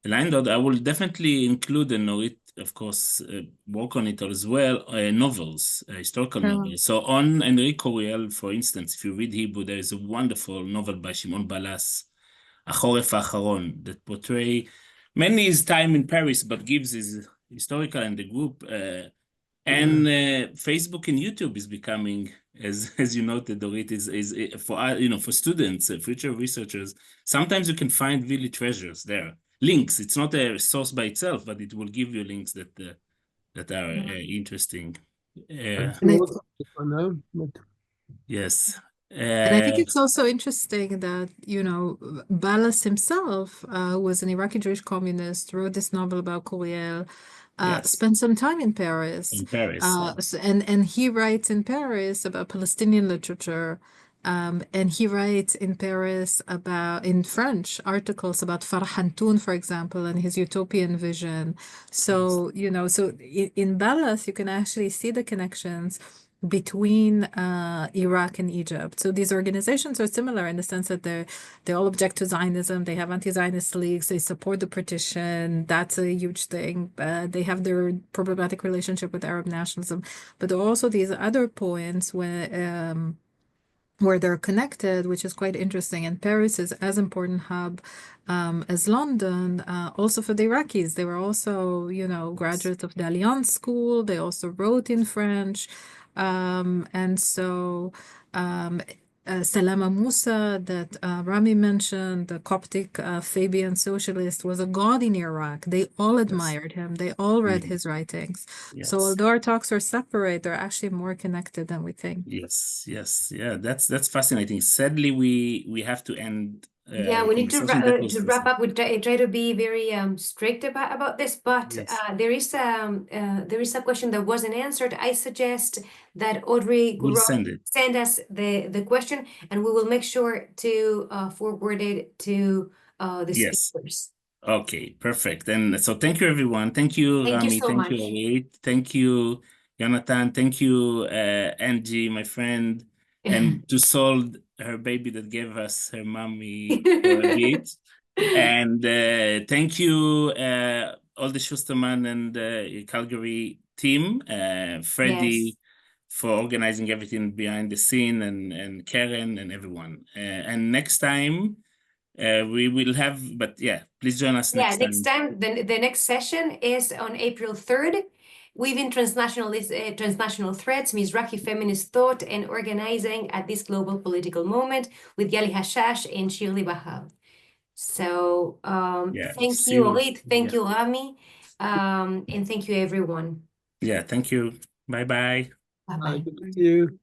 B: aligned. I will definitely include and Orit, of course, work on it as well. Novels, historical novels. So on Enrico Riel, for instance, if you read Hebrew, there is a wonderful novel by Shimon Balas, החורף האחרון, that portray mainly his time in Paris, but gives his historical and the group. And Facebook and YouTube is becoming, as you noted, Dorit, is for for students, future researchers. Sometimes you can find really treasures there. Links. It's not a source by itself, but it will give you links that are interesting.
D: For now, but
B: Yes.
C: And I think it's also interesting that, Balas himself, who was an Iraqi Jewish communist, wrote this novel about Kouriel,
B: Yes.
C: spent some time in Paris.
B: In Paris.
C: And he writes in Paris about Palestinian literature. And he writes in Paris in French, articles about Farhantoun, for example, and his utopian vision. So, in Balas, you can actually see the connections between Iraq and Egypt. So these organizations are similar in the sense that they all object to Zionism. They have anti-Zionist leagues. They support the partition. That's a huge thing. They have their problematic relationship with Arab nationalism. But there are also these other points where they're connected, which is quite interesting. And Paris is as important hub as London, also for the Iraqis. They were also, graduates of the Alliance School. They also wrote in French. And so Salama Musa that Rami mentioned, the Coptic Fabian socialist, was a god in Iraq. They all admired him. They all read his writings. So although our talks are separate, they're actually more connected than we think.
B: Yes. Yeah, that's fascinating. Sadly, we have to end.
A: Yeah, we need to wrap up. We try to be very strict about this, but there is a question that wasn't answered. I suggest that Audrey
B: We'll
A: send us the question, and we will make sure to forward it to the speakers.
B: Okay, perfect. And so thank you, everyone. Thank you,
A: Thank you
B: Rami.
A: so
B: Thank you,
A: much.
B: Orit. Thank you, Jonathan. Thank you, Angie, my friend, and to Sol, her baby that gave us her mommy for a bit. And thank you, all the Schusterman and Calgary team, Freddie, for organizing everything behind the scene, and Karen and everyone. And next time, we will have, but please join us next time.
A: Next time, the next session is on April 3rd. Weaving transnational threats, Mizrahi feminist thought and organizing at this global political moment with Yali Hashash and Shirley Bahal. So thank you, Orit, thank you, Rami, and thank you, everyone.
B: Thank you. Bye-bye.
A: Bye-bye.
D: good to see you.